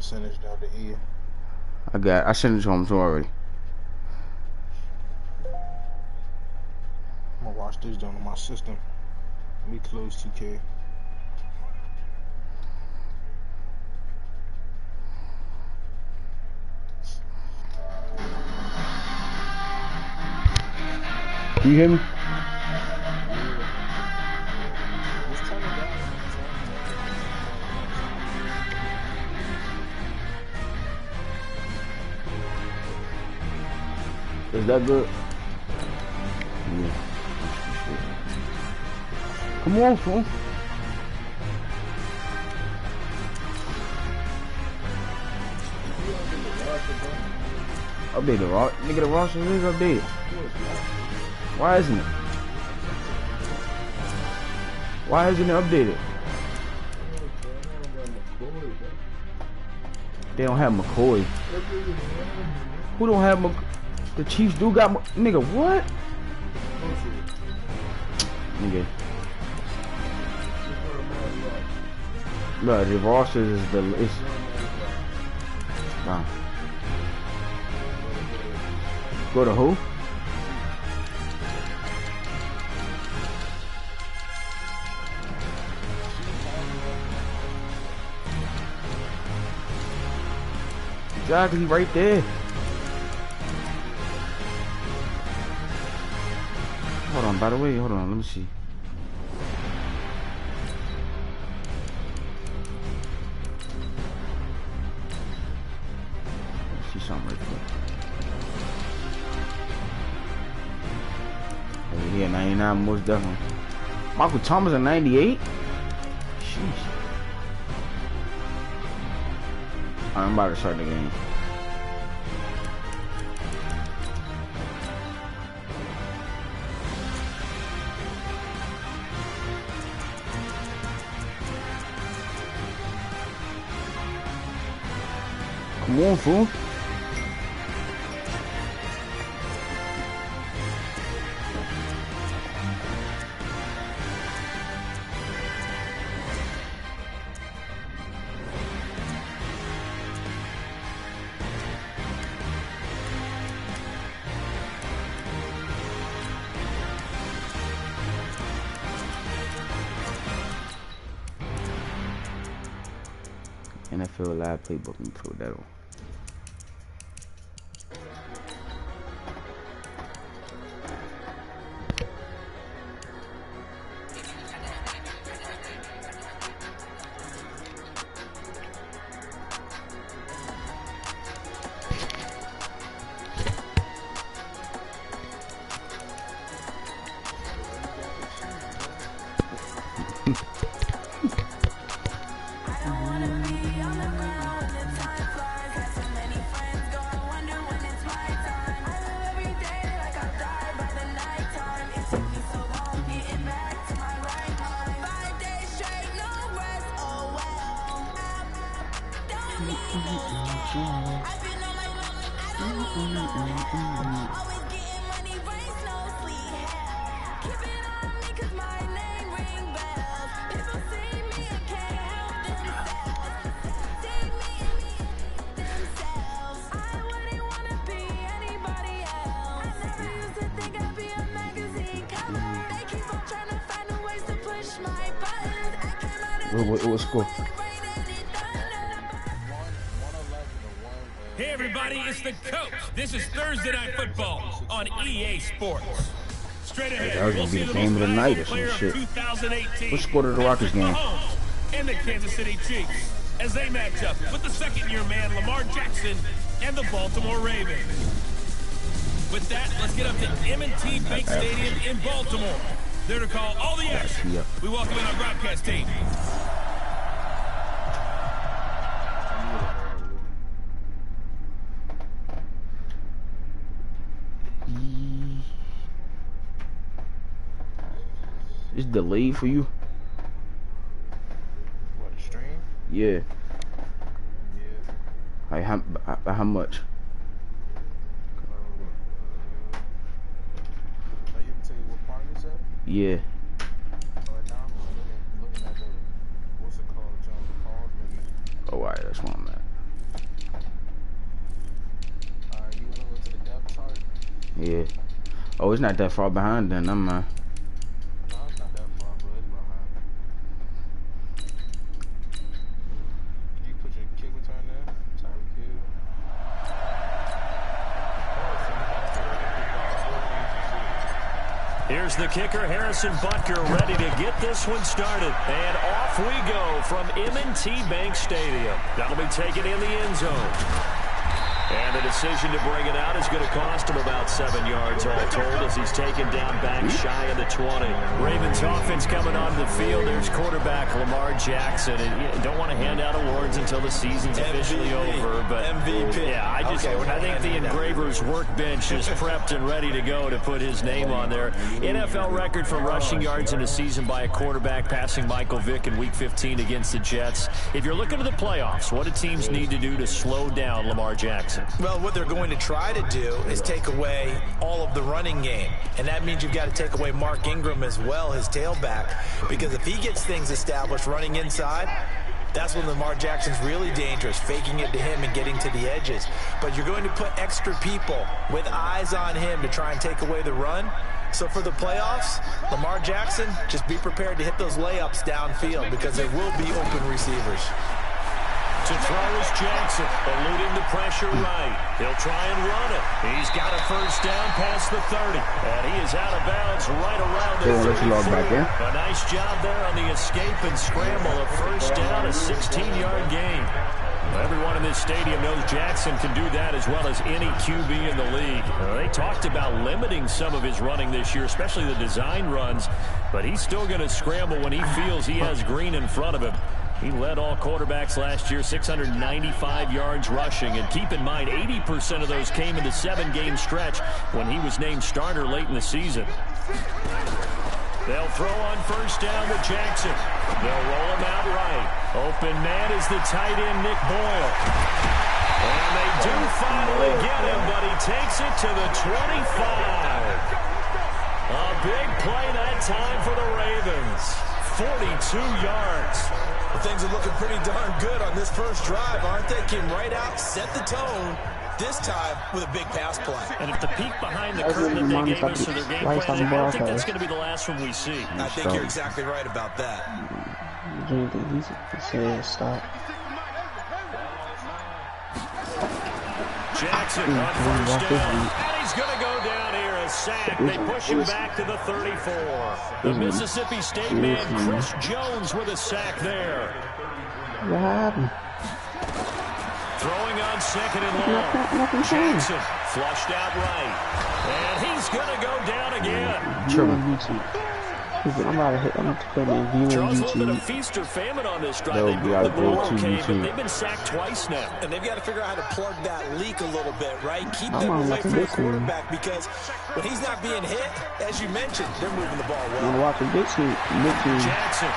percentage down to E. I sent it to him too already. I'm gonna watch this down on my system. Let me close 2K. Can you hear me? Is that good? Yeah. Come on, fool. Update the raw. Nigga, the roster is updated. Why isn't it? Why isn't it updated? They don't have McCoy. Who don't have McCoy? The Chiefs do got nigga, what? Nigga. Bro, the roster is wow. Go to who? Exactly, right there. Hold on, by the way, hold on, let me see. Let's see something right quick. Oh, yeah, 99 most definitely. Michael Thomas at 98? Sheesh. I'm about to start the game. Come on, fool. NFL Live Playbook and put that on. What was score? Hey everybody, it's the coach. This is Thursday Night Football on EA Sports. Straight ahead, That was gonna be the game of the night or some shit. What score did the Rockets game? And the Kansas City Chiefs as they match up with the second-year man Lamar Jackson and the Baltimore Ravens. With that, let's get up to M&T Bank Stadium in Baltimore. There to call all the action. We welcome in our broadcast team. It's delayed for you? What, the stream? Yeah. Yeah. Like how much? Like, you can tell you what part it's at? Yeah. Right now I'm looking at the, what's it called, John? Maybe. Oh, alright, that's what I'm at. Yeah. Oh, it's not that far behind then. I'm No, it's not that far, but it's behind. Can you put your kick return there? Tyreek Hill. Here's the kicker, Harrison Butker, ready to get this one started. And off we go from M&T Bank Stadium. That'll be taken in the end zone. And the decision to bring it out is going to cost him about 7 yards all told as he's taken down back shy of the 20. Ravens offense coming onto the field. There's quarterback Lamar Jackson. And you don't want to hand out awards until the season's officially over. But MVP. Yeah, I think the Engravers workbench is prepped and ready to go to put his name on there. NFL record for rushing yards in a season by a quarterback, passing Michael Vick in Week 15 against the Jets. If you're looking to the playoffs, what do teams need to do to slow down Lamar Jackson? Well, what they're going to try to do is take away all of the running game. And that means you've got to take away Mark Ingram as well, his tailback. Because if he gets things established running inside, that's when Lamar Jackson's really dangerous, faking it to him and getting to the edges. But you're going to put extra people with eyes on him to try and take away the run. So for the playoffs, Lamar Jackson, just be prepared to hit those layups downfield because there will be open receivers. To throw is Jackson, eluding the pressure right. He'll try and run it. He's got a first down past the 30. And he is out of bounds right around the 34. A nice job there on the escape and scramble. A first down, a 16-yard gain. Everyone in this stadium knows Jackson can do that as well as any QB in the league. They talked about limiting some of his running this year, especially the design runs. But he's still going to scramble when he feels he has green in front of him. He led all quarterbacks last year, 695 yards rushing. And keep in mind, 80% of those came in the 7-game stretch when he was named starter late in the season. They'll throw on first down with Jackson. They'll roll him out right. Open man is the tight end, Nick Boyle. And they do finally get him, but he takes it to the 25. A big play that time for the Ravens. 42 yards. Well, things are looking pretty darn good on this first drive, aren't they? Came right out, set the tone, this time with a big pass play. And if the peek behind the curtain that they gave us to their game plan, I don't think that's going to be the last one we see. I think you're exactly right about that. He said stop. Jackson on first down, and he's going to go down here, a sack. They push him back to the 34. The Mississippi State man, Chris Jones, with a sack there. What happened? Throwing on second and long. Jackson flushed out right, and he's going to go down again. I'm about to hit. I'm putting in view on Charles, a little bit YouTube. of feast or famine on this drive. They moved the ball okay, but they've been sacked twice now. And they've got to figure out how to plug that leak a little bit, right? Keep them away from the quarterback because when he's not being hit, as you mentioned, they're moving the ball well. I'm watching big team. Jackson.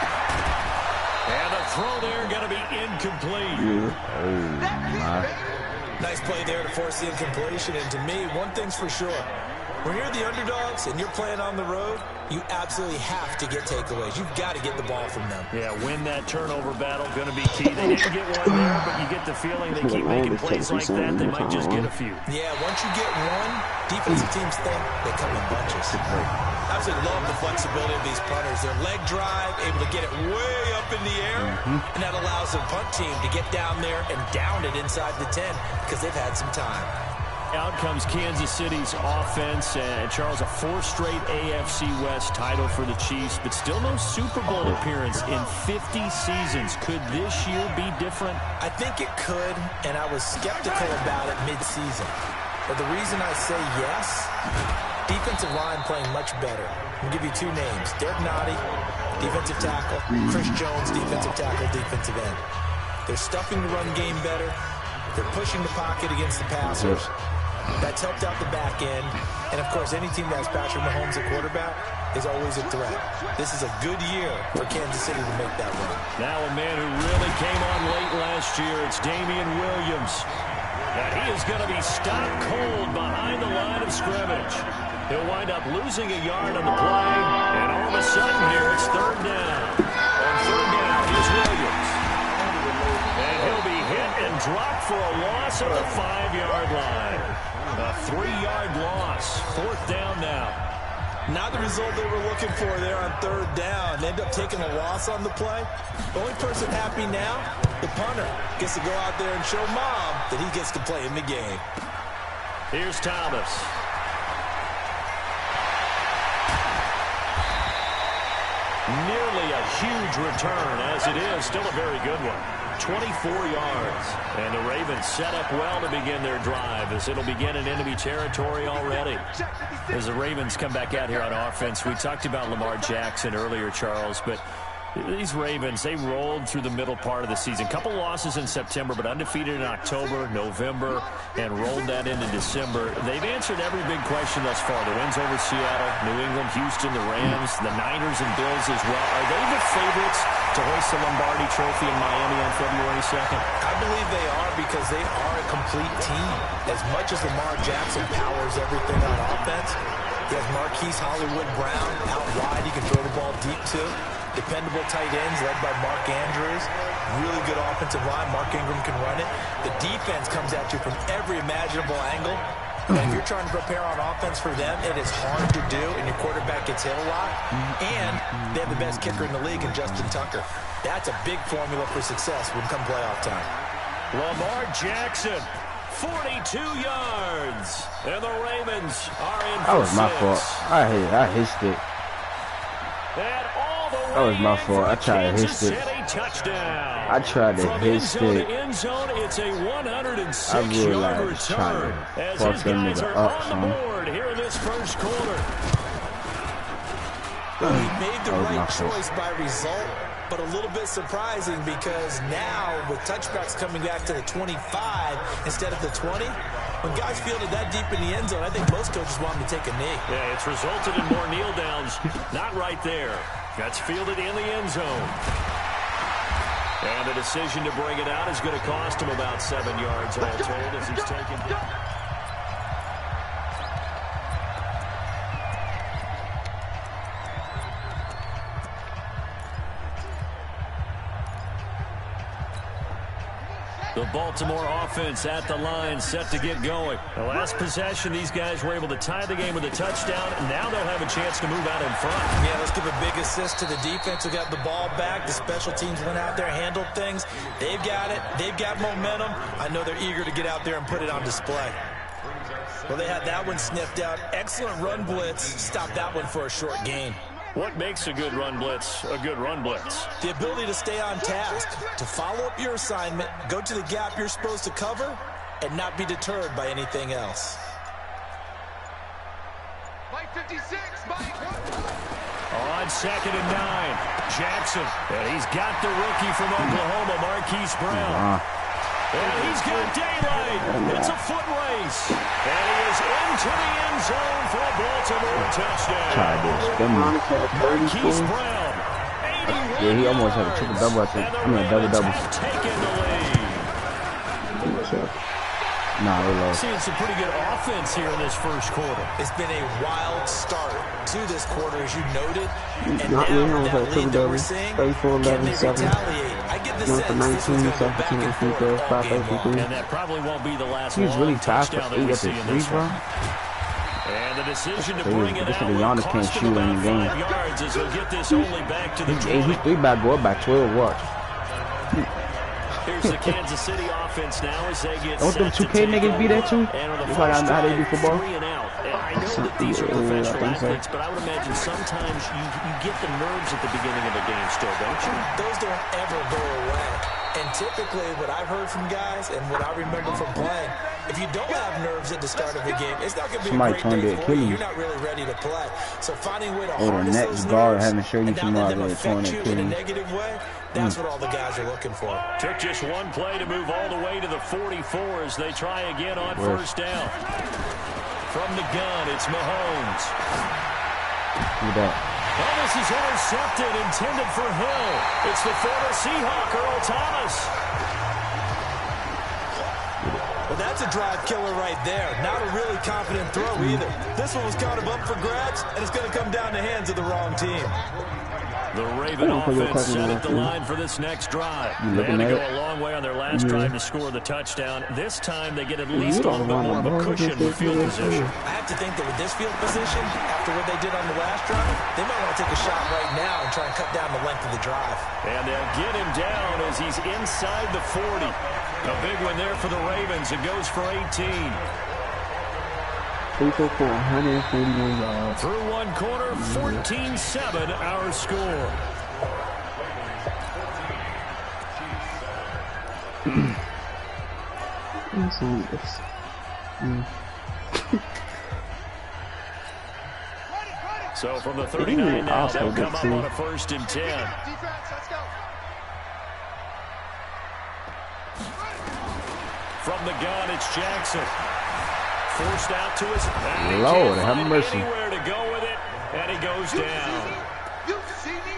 And the throw there going to be incomplete. Yeah. Oh, my. Nice play there to force the incompletion. And to me, one thing's for sure. When you're the underdogs and you're playing on the road, you absolutely have to get takeaways. You've got to get the ball from them. Yeah, win that turnover battle, going to be key. They didn't get one there, but you get the feeling they keep making plays like that, they might just get a few. Yeah, once you get one, defensive teams think they come in bunches. I absolutely love the flexibility of these punters. Their leg drive, able to get it way up in the air, and that allows their punt team to get down there and down it inside the 10 because they've had some time. Out comes Kansas City's offense, and Charles, a 4th straight AFC West title for the Chiefs, but still no Super Bowl appearance in 50 seasons. Could this year be different? I think it could, and I was skeptical about it mid-season. But the reason I say yes, defensive line playing much better. I'll give you two names. Derek Nottie, defensive tackle. Chris Jones, defensive tackle, defensive end. They're stuffing the run game better. They're pushing the pocket against the passers. That's helped out the back end. And, of course, any team that has Patrick Mahomes at quarterback is always a threat. This is a good year for Kansas City to make that run. Now a man who really came on late last year, it's Damian Williams. And he is going to be stopped cold behind the line of scrimmage. He'll wind up losing a yard on the play. And all of a sudden here, it's third down. On third down, here's Williams. And he'll be hit and dropped for a loss at the 5-yard line. A 3-yard loss. 4th down now. Not the result they were looking for there on 3rd down. They end up taking a loss on the play. The only person happy now, the punter, gets to go out there and show Mom that he gets to play in the game. Here's Thomas. Nearly a huge return, as it is. Still a very good one. 24 yards. And the Ravens set up well to begin their drive, as it'll begin in enemy territory already. As the Ravens come back out here on offense, we talked about Lamar Jackson earlier, Charles, but these Ravens, they rolled through the middle part of the season. Couple losses in September, but undefeated in October, November, and rolled that into December. They've answered every big question thus far. The wins over Seattle, New England, Houston, the Rams, the Niners, and Bills as well. Are they the favorites to hoist the Lombardi Trophy in Miami on February 2nd? I believe they are, because they are a complete team. As much as Lamar Jackson powers everything on offense, he has Marquise Hollywood Brown out wide. He can throw the ball deep too. Dependable tight ends led by Mark Andrews. Really good offensive line. Mark Ingram can run it. The defense comes at you from every imaginable angle. And if you're trying to prepare on offense for them, it is hard to do, and your quarterback gets hit a lot. And they have the best kicker in the league in Justin Tucker. That's a big formula for success when come playoff time. Lamar Jackson, 42 yards. And the Ravens are in That for was my 6. fault. I hit it. And all the way That was my fault. I tried to hit Kansas it. City touchdown. I tried to From hit end zone it. to end zone, it's a I 106-yard realized trying return. to As fuck his them guys nigga are up, on son. the board here in this first quarter. Well, he made the That was my right fault. choice by result, but a little bit surprising, because now with touchbacks coming back to the 25 instead of the 20, when guys fielded that deep in the end zone, I think most coaches want them to take a knee. Yeah, it's resulted in more kneel downs. Not right there. That's fielded in the end zone. And the decision to bring it out is going to cost him about 7 yards all told as he's taken down. The Baltimore offense at the line, set to get going. The last possession, these guys were able to tie the game with a touchdown, and now they'll have a chance to move out in front. Yeah, let's give a big assist to the defense who got the ball back. The special teams went out there, handled things. They've got it. They've got momentum. I know they're eager to get out there and put it on display. Well, they had that one sniffed out. Excellent run blitz. Stopped that one for a short gain. What makes a good run blitz a good run blitz? The ability to stay on task, to follow up your assignment, go to the gap you're supposed to cover, and not be deterred by anything else. Mike 56, Mike. On 2nd and 9, Jackson. And he's got the rookie from Oklahoma, Marquise Brown. And he's got daylight. It's a foot race. And he is into the end zone for a Baltimore touchdown. Marquise Brown, 81 Yeah, he almost had a triple double, I think. and the I mean, a double Ravens double. have taken the lead. Nah, they lost. Seeing some pretty good offense here in this first quarter. It's been a wild start to this quarter, as you noted. And Not now really, with I that was lead that we're double, seeing, 34, can 11, they 7. retaliate? I get the Went sense for this 19, one's going to go back 17, and free forth throws, all 5, game 53. long. And that probably won't be the last He was long really fast for touchdown that 8 we at see the in free this throw. one. And the decision to They bring it was- out they said will Giannis cost can't him shoot about in the game. 5 yards as he'll get this only back to the Hey, 20. he's 3 back, go up by 12, watch. Here's the Kansas City offense now as they get Don't set them to 2K take niggas be over. there too? And on the Just like first how they do drive, football? 3 and out. And I know that these are Yeah, I professional think so. athletes, but I would imagine sometimes you get the nerves at the beginning of a game still, don't you? Those don't ever go away. And typically what I've heard from guys and what I remember from playing, if you don't have nerves at the start of a game, it's not going to be Somebody a turned great day their for you. Achilles. You're not really ready to play. So finding a way to Or the harness next those guard nerves having to show you and not somebody let them that torn affect their you in a Achilles. negative way, that's what all the guys are looking for. Took just one play to move all the way to the 44 as they try again on first down. From the gun, it's Mahomes. Look at that. Oh, this is intercepted, intended for Hill. It's the former Seahawk, Earl Thomas. Well, that's a drive killer right there. Not a really confident throw either. This one was kind of up for grabs, and it's going to come down the hands of the wrong team. The Raven offense set at the line for this next drive. They had to go a long way on their last drive to score the touchdown. This time they get at least a little bit more of a cushion with field position. I have to think that with this field position, after what they did on the last drive, they might want to take a shot right now and try and cut down the length of the drive. And they'll get him down as he's inside the 40. A big one there for the Ravens. It goes for 18. 3 for 141 yards. Through one quarter, 14-7 our score. So from the 39 now, they'll come up on a 1st and 10. From the gun, it's Jackson. Forced out to his back. Lord, have mercy. Anywhere to go with it, and he goes down.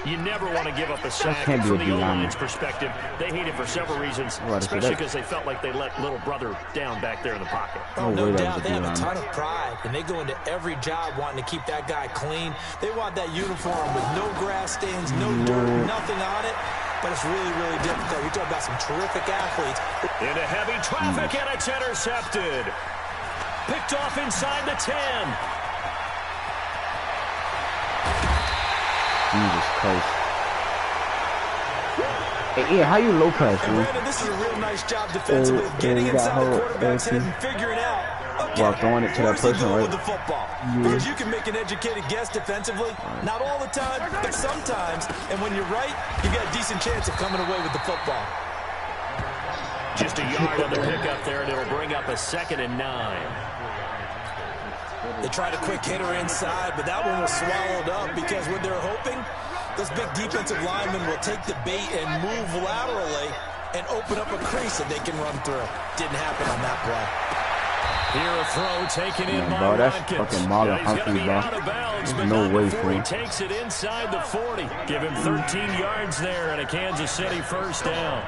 You never want to give up a sack from the O-line's perspective. They hate it for several reasons, especially because they felt like they let little brother down back there in the pocket. Oh, no doubt. They have a ton of pride, and they go into every job wanting to keep that guy clean. They want that uniform with no grass stains, no dirt, nothing on it. But it's really, really difficult. You're talking about some terrific athletes. Into heavy traffic, and it's intercepted. Picked off inside the 10. Jesus Christ. Hey, yeah, how you low pass, man? Brandon, this is a real nice job defensively of getting inside the quarterback's head and figuring out, okay, while throwing it to that person, right? With the football. Because you can make an educated guess defensively. Not all the time, but sometimes. And when you're right, you got a decent chance of coming away with the football. Just a yard on the pickup there, and it'll bring up a 2nd and 9. They tried a quick hitter inside, but that one was swallowed up because what they're hoping, those big defensive linemen will take the bait and move laterally and open up a crease that they can run through. Didn't happen on that play. Here a throw taken in by bro, that's Watkins. fucking Marlon Humphrey, bro. Out of bounds, but no way before for he him. takes it inside the 40. Give him 13 yards there and a Kansas City 1st down.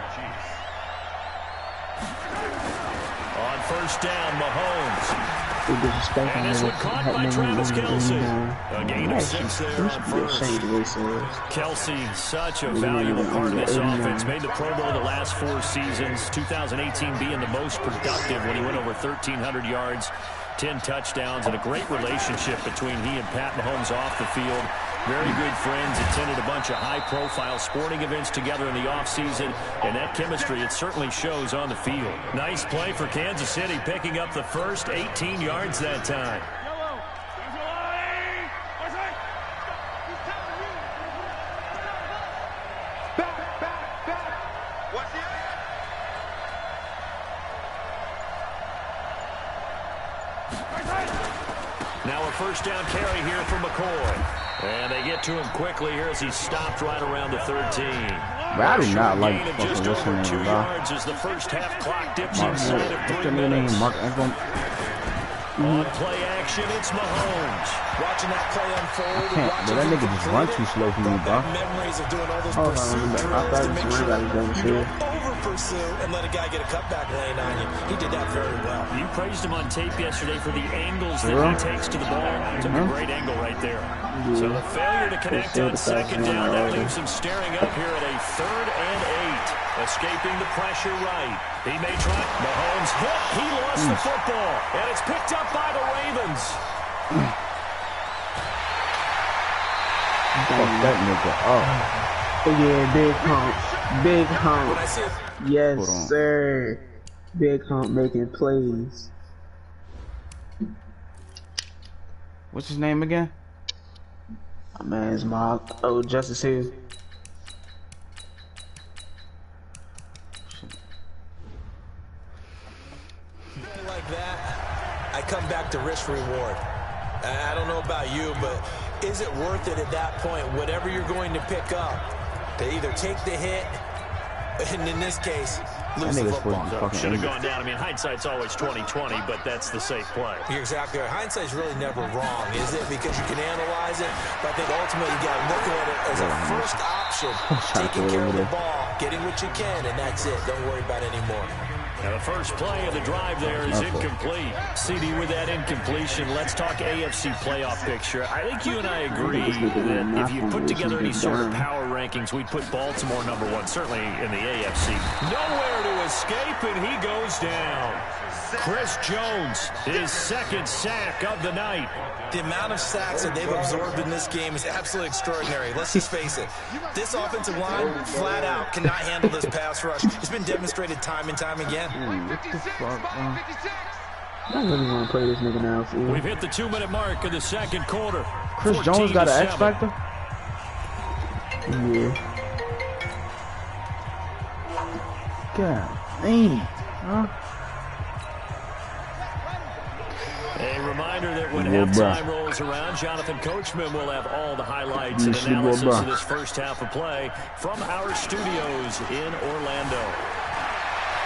On 1st down, Mahomes. And this one caught by Travis Kelce. A gain of 6 there on 1st. Kelce, such a valuable part of this offense. Made the Pro Bowl the last 4 seasons. 2018 being the most productive when he went over 1,300 yards, 10 touchdowns, and a great relationship between he and Pat Mahomes off the field. Very good friends, attended a bunch of high-profile sporting events together in the offseason, and that chemistry, it certainly shows on the field. Nice play for Kansas City, picking up the first, 18 yards that time. Now a 1st down carry here for McCoy. And they get to him quickly here as he's stopped right around the 13. But I do not like fucking just what's over her 2 name, bro. yards as the first half clock dips inside of 3 name? minutes. Mark Anthony. On play action, it's Mahomes. Watching that play unfold. But that nigga just run too slow for me, bro. Memories of doing all those pursuit drills to make sure you don't over-pursue and let a guy get a cutback lane on you. He did that very well. You praised him on tape yesterday for the angles that he takes to the ball. Took a great angle right there. So the failure to connect on 2nd down, that leaves him staring up here at a 3rd and 8. Escaping the pressure right. He may try. Mahomes hit. He lost the football. And it's picked up by the Ravens. Fuck that nigga up. Yeah, big hump. Big hump. Yes, sir. Big hump making plays. What's his name again? My man's Mark. Oh, Justice Hill. Like that, I come back to risk reward. I don't know about you, but is it worth it at that point, whatever you're going to pick up, to either take the hit, and in this case, lose the football? Should have gone down. I mean, hindsight's always 20/20, but that's the safe play. You're exactly right. Hindsight's really never wrong, is it? Because you can analyze it, but I think ultimately you got to look at it as a first option, taking care of the ball, getting what you can, and that's it. Don't worry about it anymore. Now the first play of the drive there is incomplete. CD, with that incompletion, let's talk AFC playoff picture. I think you and I agree that if you put together any sort of power rankings, we'd put Baltimore #1, certainly in the AFC. Nowhere to escape, and he goes down. Chris Jones, his second sack of the night. The amount of sacks that they've absorbed in this game is absolutely extraordinary. Let's just face it. This offensive line, flat out, cannot handle this pass rush. It's been demonstrated time and time again. What the fuck, man? I really want to play this nigga now. See? We've hit the 2-minute mark of the second quarter. Chris Jones got an X factor? Yeah. God dang. Huh? A reminder that when halftime rolls around, Jonathan Coachman will have all the highlights and analysis of this first half of play from our studios in Orlando.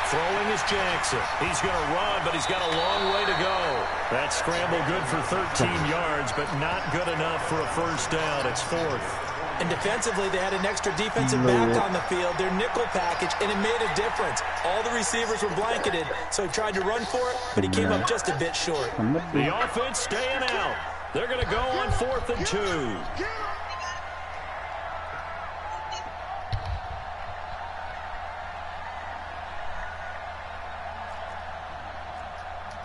Throwing is Jackson. He's going to run, but he's got a long way to go. That scramble good for 13 yards, but not good enough for a first down. It's fourth. And defensively, they had an extra defensive back on the field, their nickel package, and it made a difference. All the receivers were blanketed, so he tried to run for it, but he came up just a bit short. The offense staying out. They're going to go on 4th and 2.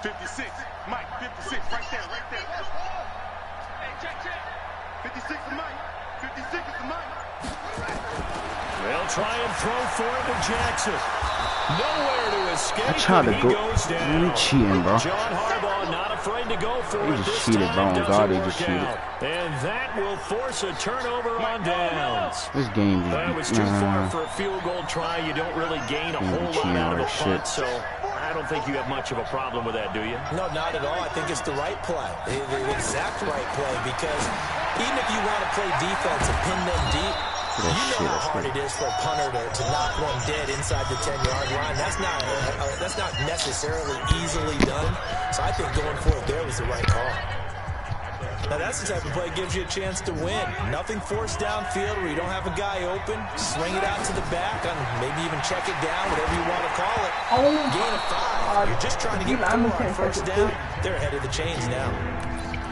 56, Mike, 56, right there. Hey, check. 56 is Mike. 56 is Mike. They'll try and throw for it to Jackson. Nowhere to escape. I tried to go. Goes down. You cheating, bro. John Harbaugh not afraid to go for it. He just cheated, bro. On God, he just cheated. And that will force a turnover on downs. This game is... That was too far for a field goal try. You don't really gain a whole lot out of a punt, so I don't think you have much of a problem with that, do you? No, not at all. I think it's the right play, the exact right play, because even if you want to play defense and pin them deep, you know how hard it is for a punter to knock one dead inside the 10-yard line. That's not necessarily easily done. So I think going for it there was the right call. Now that's the type of play that gives you a chance to win. Nothing forced downfield where you don't have a guy open. Swing it out to the back and maybe even check it down, whatever you want to call it. Gain of 5. You're just trying to get 4 on first down. They're ahead of the chains now.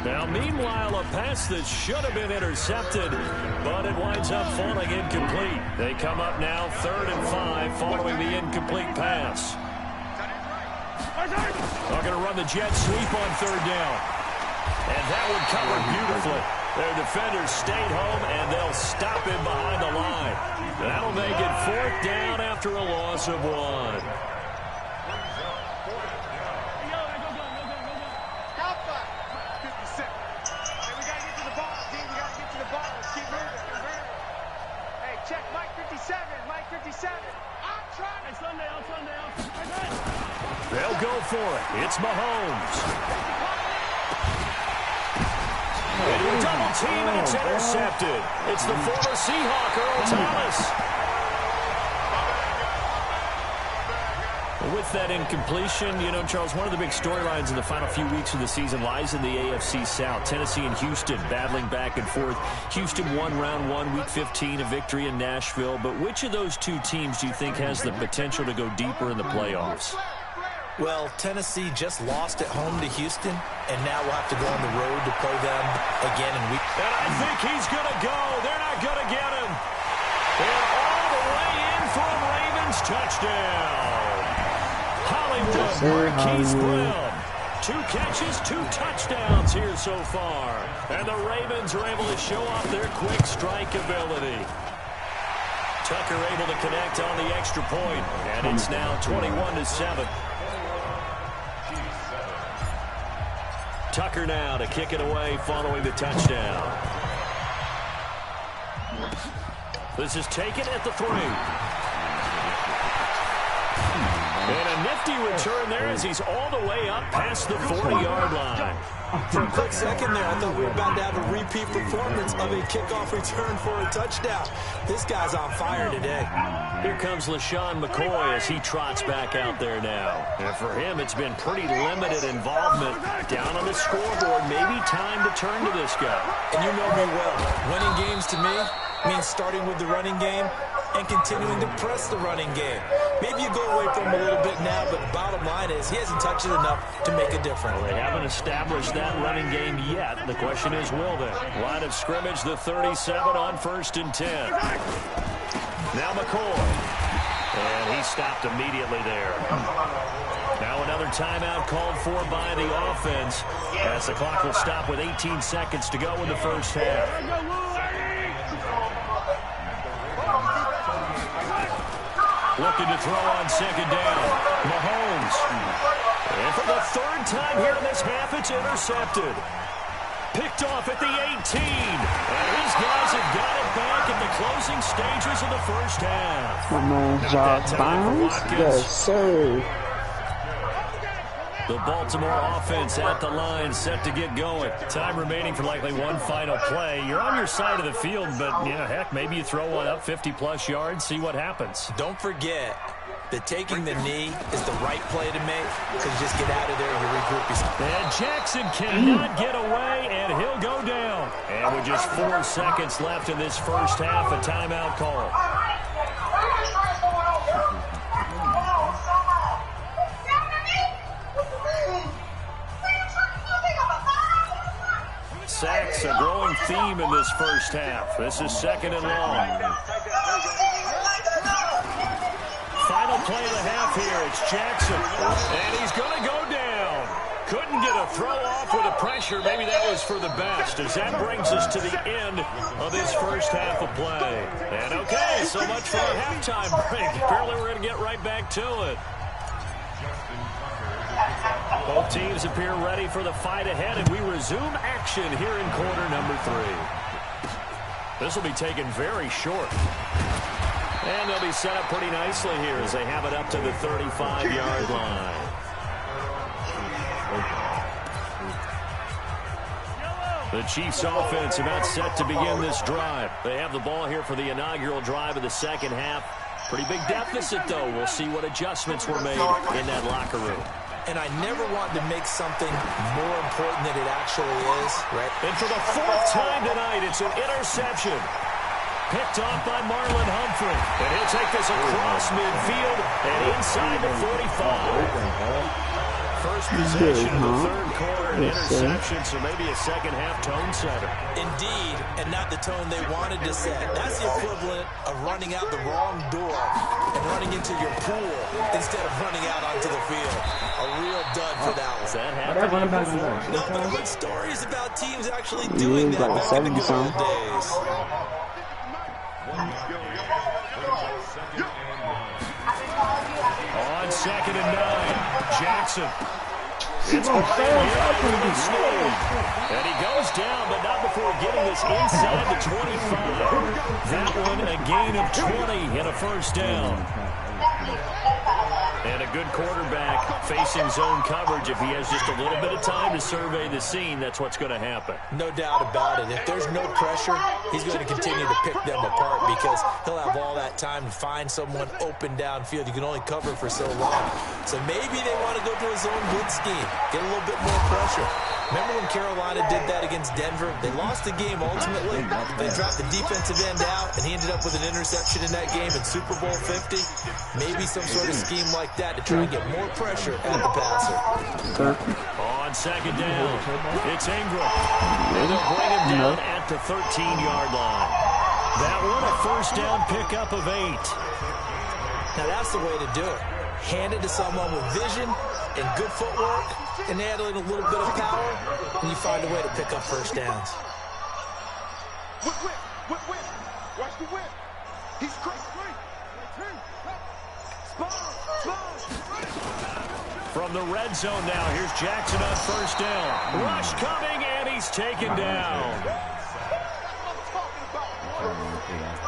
Now, meanwhile, a pass that should have been intercepted, but it winds up falling incomplete. They come up now 3rd and 5 following the incomplete pass. They're going to run the jet sweep on 3rd down. And that one covered beautifully. Their defenders stayed home, and they'll stop him behind the line. That'll make it 4th down after a loss of 1. They'll go for it. It's Mahomes. Into a double team, and it's intercepted. It's the former Seahawk, Earl Thomas. With that incompletion, you know, Charles, one of the big storylines in the final few weeks of the season lies in the AFC South. Tennessee and Houston battling back and forth. Houston won round 1, week 15, a victory in Nashville. But which of those two teams do you think has the potential to go deeper in the playoffs? Well, Tennessee just lost at home to Houston, and now we'll have to go on the road to play them again in week. And I think he's going to go. They're not going to get him. And all the way in for a Ravens touchdown. Hollywood, Marquise Brown. 2 catches, 2 touchdowns here so far. And the Ravens are able to show off their quick strike ability. Tucker able to connect on the extra point, and it's now 21-7. Tucker now to kick it away following the touchdown. This is taken at the 3. And a nifty return there as he's all the way up past the 40-yard line. For a quick second there, I thought we were about to have a repeat performance of a kickoff return for a touchdown. This guy's on fire today. Here comes LaShawn McCoy as he trots back out there now. And for him, it's been pretty limited involvement. Down on the scoreboard, maybe time to turn to this guy. And you know me well. Winning games to me means starting with the running game and continuing to press the running game. Maybe you go away from him a little bit now, but bottom line is he hasn't touched it enough to make a difference. Well, they haven't established that running game yet. The question is, will they? Line of scrimmage, the 37 on 1st and 10. Now McCoy. And he stopped immediately there. Now another timeout called for by the offense as the clock will stop with 18 seconds to go in the first half. Looking to throw on 2nd down. Mahomes. And for the 3rd time here in this half, it's intercepted. Picked off at the 18. And his guys have got it back in the closing stages of the first half. My man's Josh Barnes. Yes, sir. The Baltimore offense at the line, set to get going. Time remaining for likely one final play. You're on your side of the field, but, yeah, heck, maybe you throw one up 50-plus yards, see what happens. Don't forget that taking the knee is the right play to make because you just get out of there and you regroup. And Jackson cannot get away, and he'll go down. And with just 4 seconds left in this first half, a timeout call. Sacks, a growing theme in this first half. This is 2nd and long. Final play of the half here. It's Jackson. And he's going to go down. Couldn't get a throw off with the pressure. Maybe that was for the best, as that brings us to the end of this first half of play. And okay, so much for our halftime break. Apparently we're going to get right back to it. Both teams appear ready for the fight ahead, and we resume action here in quarter number 3. This will be taken very short. And they'll be set up pretty nicely here as they have it up to the 35-yard line. The Chiefs offense about set to begin this drive. They have the ball here for the inaugural drive of the second half. Pretty big deficit, though. We'll see what adjustments were made in that locker room. And I never want to make something more important than it actually is, right? And for the 4th time tonight, it's an interception. Picked off by Marlon Humphrey. And he'll take this across midfield and inside the 45. First possession of the 3rd quarter, an interception, so maybe a second-half tone setter. Indeed, and not the tone they wanted to set. That's the equivalent of running out the wrong door and running into your pool instead of running out onto the field. A real dud for that one. Does that happen before? No, but good stories about teams actually doing that back in the good old days. On 2nd and 9, Jackson. It's and he goes down, but not before getting this inside the 25. That one a gain of 20 and a first down. And a good quarterback facing zone coverage. If he has just a little bit of time to survey the scene, that's what's going to happen. No doubt about it. If there's no pressure, he's going to continue to pick them apart because he'll have all that time to find someone open downfield. You can only cover for so long. So maybe they want to go to a zone blitz scheme, get a little bit more pressure. Remember when Carolina did that against Denver? They lost the game ultimately. They dropped the defensive end out, and he ended up with an interception in that game in Super Bowl 50. Maybe some sort of scheme like that to try and get more pressure at the passer. On 2nd down, it's Ingram. And they'll bring him down at the 13-yard line. That one a first down pickup of 8. Now that's the way to do it. Hand it to someone with vision and good footwork and adding a little bit of power, and you find a way to pick up first downs. Whip. Watch the whip. He's crazy. From the red zone now, here's Jackson on first down. Rush coming, and he's taken down.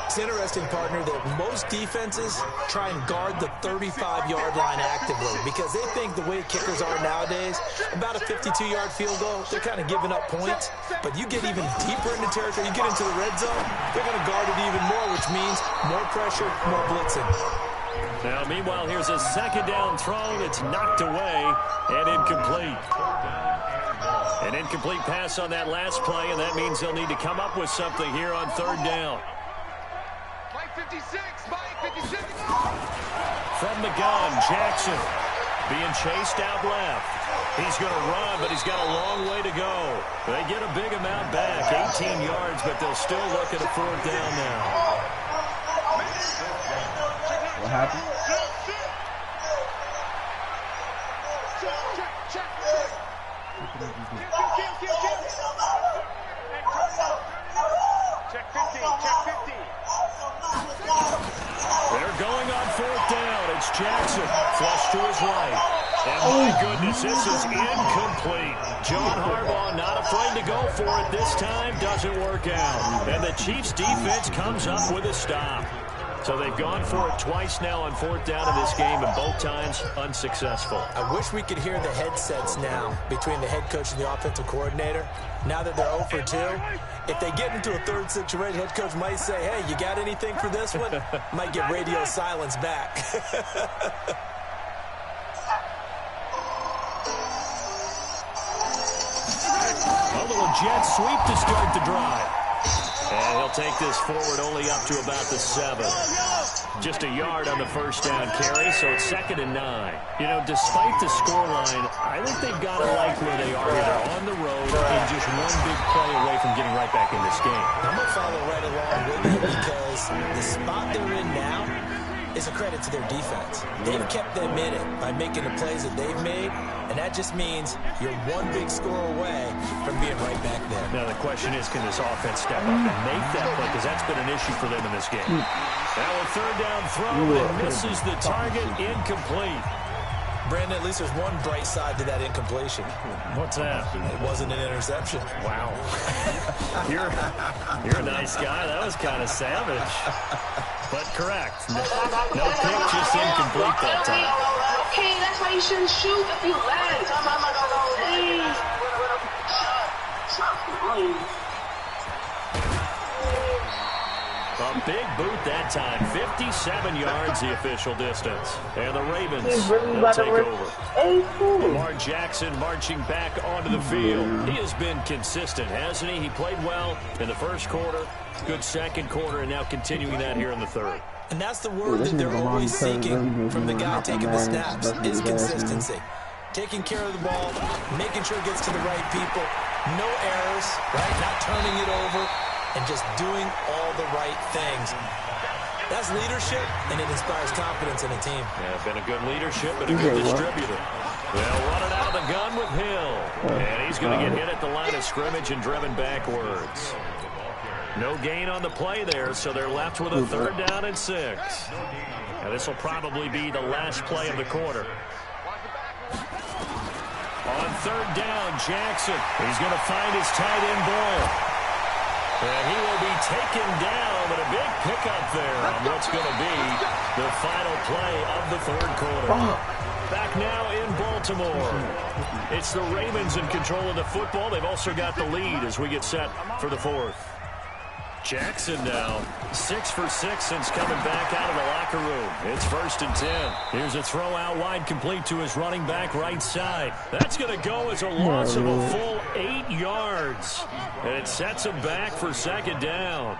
It's interesting, partner, that most defenses try and guard the 35-yard line actively because they think the way kickers are nowadays, about a 52-yard field goal, they're kind of giving up points. But you get even deeper into territory, you get into the red zone, they're going to guard it even more, which means more pressure, more blitzing. Now, meanwhile, here's a second down throw. It's knocked away and incomplete. An incomplete pass on that last play, and that means they'll need to come up with something here on 3rd down. From the gun, Jackson being chased out left. He's going to run, but he's got a long way to go. They get a big amount back, 18 yards, but they'll still look at a 4th down now. What happened? They're going on 4th down. It's Jackson, flush to his right. And my goodness, this is incomplete. John Harbaugh not afraid to go for it this time. Doesn't work out. And the Chiefs defense comes up with a stop. So they've gone for it twice now on 4th down in this game, and both times unsuccessful. I wish we could hear the headsets now between the head coach and the offensive coordinator. Now that they're 0 for 2, if they get into a 3rd situation, head coach might say, hey, you got anything for this one? Might get radio silence back. A little jet sweep to start the drive. And he'll take this forward only up to about the 7. Just a yard on the 1st down carry, so it's 2nd and 9. You know, despite the scoreline, I think they've got to like where they are here. They're on the road and just one big play away from getting right back in this game. I'm going to follow right along with you because the spot they're in now is a credit to their defense. They've kept them in it by making the plays that they've made, and that just means you're one big score away from being right back there. Now the question is, can this offense step up and make that play? Because that's been an issue for them in this game. Now a 3rd down throw that misses the target, incomplete. Brandon, at least there's one bright side to that incompletion. What's that? It wasn't an interception. Wow. You're a nice guy. That was kind of savage. But correct. No pick, just incomplete that time. Okay, that's why you shouldn't shoot if you land. A big boot that time. 57 yards the official distance. And the Ravens will take over. Lamar Jackson marching back onto the field. He has been consistent, hasn't he? He played well in the 1st quarter, good 2nd quarter, and now continuing that here in the 3rd. And that's the word that they're always seeking from the guy taking the snaps, is consistency. Taking care of the ball, making sure it gets to the right people, no errors, right? Not turning it over, and just doing all the right things. That's leadership, and it inspires confidence in a team. Yeah, been a good leadership and a good distributor. They'll run it out of the gun with Hill. And he's going to get hit at the line of scrimmage and driven backwards. No gain on the play there, so they're left with a 3rd down and 6. Now this will probably be the last play of the quarter. On 3rd down, Jackson. He's going to find his tight end Bull. And he will be taken down, but a big pickup there on what's going to be the final play of the 3rd quarter. Back now in Baltimore. It's the Ravens in control of the football. They've also got the lead as we get set for the 4th. Jackson now 6 for 6 since coming back out of the locker room. It's 1st and 10. Here's a throw out wide complete to his running back right side. That's going to go as a loss of a full 8 yards. And it sets him back for 2nd down.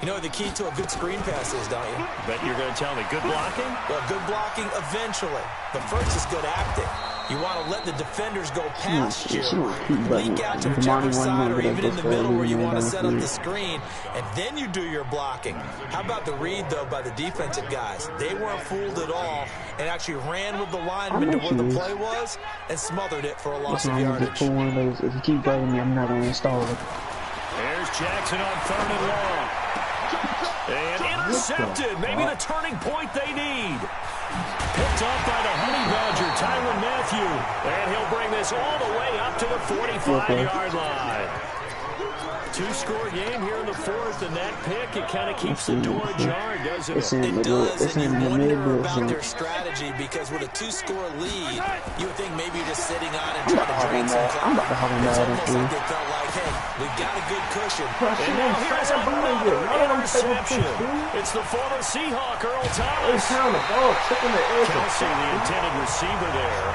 You know what the key to a good screen pass is, don't you? Bet you're going to tell me good blocking? Well, good blocking eventually. But first is good acting. You want to let the defenders go past you, leak out to whichever side or even in the middle where you want to set up the screen, and then you do your blocking. How about the read, though, by the defensive guys? They weren't fooled at all and actually ran with the lineman to where the play was and smothered it for a loss of yardage. If you keep bugging me, I'm not going to install it. There's Jackson on 3rd and long. And intercepted. Maybe the turning point they need. Picked up by the Honey Badger, Tyrann Mathieu. And he'll bring this all the way up to the 45-yard line. 2-score game here in the 4th, and that pick, it kind of keeps the door ajar, doesn't it? It does, and you wonder about their strategy, because with a 2-score lead, you would think maybe you're just sitting on and trying to drain some clock. It's almost like they felt like, hey, we've got a good cushion. And now here's another interception. It's the former Seahawk, Earl Thomas. Kelsey, the intended receiver there.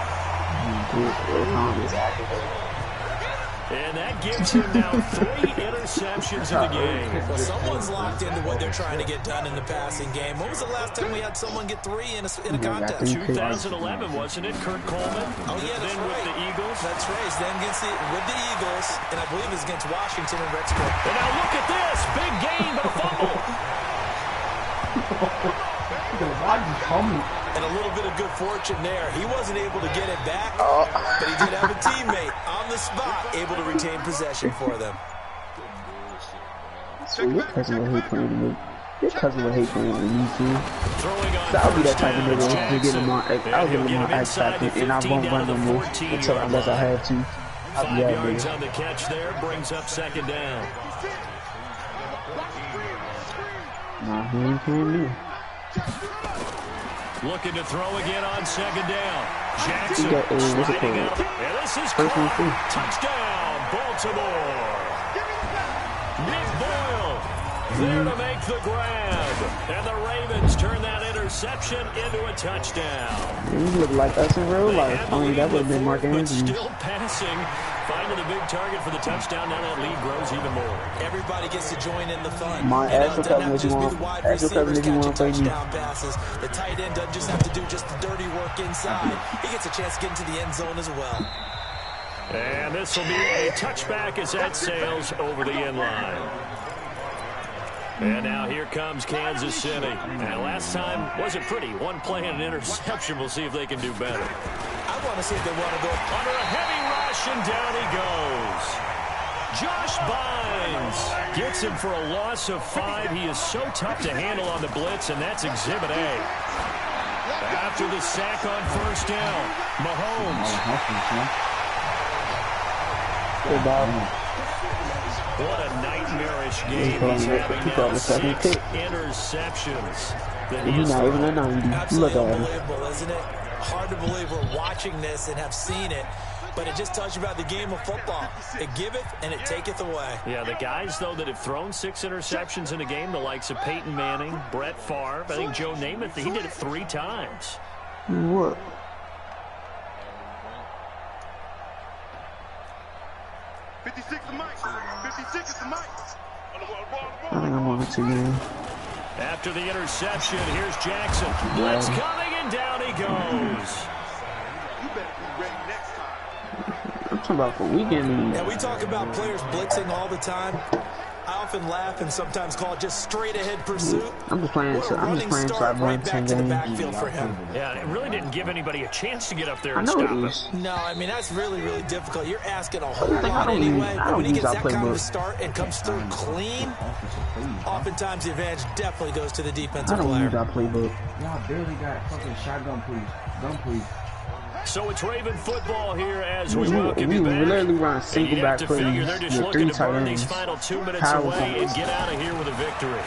And that gives him now 3 interceptions in the game. Well, someone's locked into what they're trying to get done in the passing game. When was the last time we had someone get 3 in a contest? 2011, wasn't it, Kurt Coleman? Oh, yeah, that's right. With the Eagles. That's right. Then with the Eagles, and I believe it's against Washington and Rexburg. And now look at this. Big gain, but a fumble. And a little bit of good fortune there. He wasn't able to get it back, but he did have a teammate on the spot able to retain possession for them. So your cousin would hate playing with me. Your cousin would hate playing with me too. So I'll be that type of nigga to get him on. I'll give him on X Factor, and I won't run no more unless I have to. I'll be 5 that yards nigga. on the catch there, brings up 2nd down. Nah, he ain't playing me. Looking to throw again on 2nd down. Jackson what's it sliding called? out. And this is First one free. touchdown, Baltimore. Nick Boyle there to make the grab. And the Ravens turn that interception into a touchdown. He look like us in real life. Only that would have been Mark But Andrews. still passing. Finding the big target for the touchdown. Now that lead grows even more. Everybody gets to join in the fun. Ask your cousin if you want. Ask your cousin if you want to play me. Passes. The tight end doesn't just have to do just the dirty work inside. He gets a chance to get into the end zone as well. And this will be a touchback as that sails over the end line. And now here comes Kansas City. And last time wasn't pretty. One play and an interception. We'll see if they can do better. I want to see if they want to go under a heavy rush, and down he goes. Josh Bynes gets him for a loss of 5. He is so tough to handle on the blitz, and that's Exhibit A. After the sack on 1st down, Mahomes. What a nightmarish game he's having now. 6 interceptions. He's not even a 90. Look at him. Unbelievable, isn't it? Hard to believe we're watching this and have seen it, but it just tells you about the game of football. It giveth and it taketh away. Yeah, the guys, though, that have thrown 6 interceptions in a game, the likes of Peyton Manning, Brett Favre, I think Joe Namath, he did it 3 times. What? $56 to Mike. 56 to Mike. I think I'm on it again. After the interception, here's Jackson. Blitz coming, and down he goes. You better be ready next time. I'm talking about for weekend. Yeah, we talk about players blitzing all the time. I often laugh and sometimes call it just straight-ahead pursuit. I'm just playing. I'm just playing. So I right back to the backfield for him. Yeah, it really didn't give anybody a chance to get up there and I know stop him. No, I mean that's really, really difficult. You're asking a whole lot anyway. But when he gets that kind of a start and comes through clean, oftentimes the advantage definitely goes to the defensive player. I don't use that playbook. Y'all barely got fucking shotgun, please. Gun, please. So it's Raven football here as we welcome you We back. literally run single back plays They're just with looking 3 to tight burn ends. these final 2 minutes away and get out of here with a victory.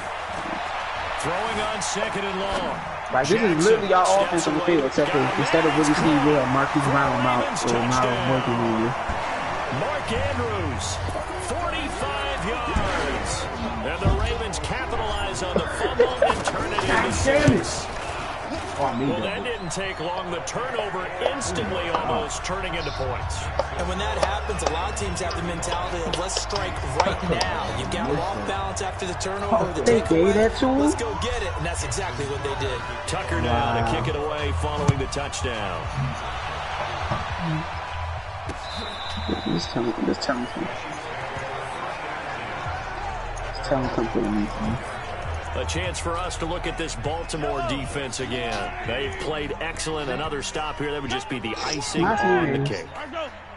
Throwing on 2nd and long. Like this is literally our offense on the field, except for instead of Willie Steve Will, Marquise Brown out or Miles working on you. Mark Andrews, 45 yards. And the Ravens capitalize on the fumble and turn it into 6. Well, that didn't take long. The turnover instantly almost turning into points. And when that happens, a lot of teams have the mentality of let's strike right now. You've got them off balance after the turnover. The takeaway, let's go get it. And that's exactly what they did. Tucker now to kick it away following the touchdown. Let's tell him come play me. A chance for us to look at this Baltimore defense again. They've played excellent. Another stop here, that would just be the icing on the cake.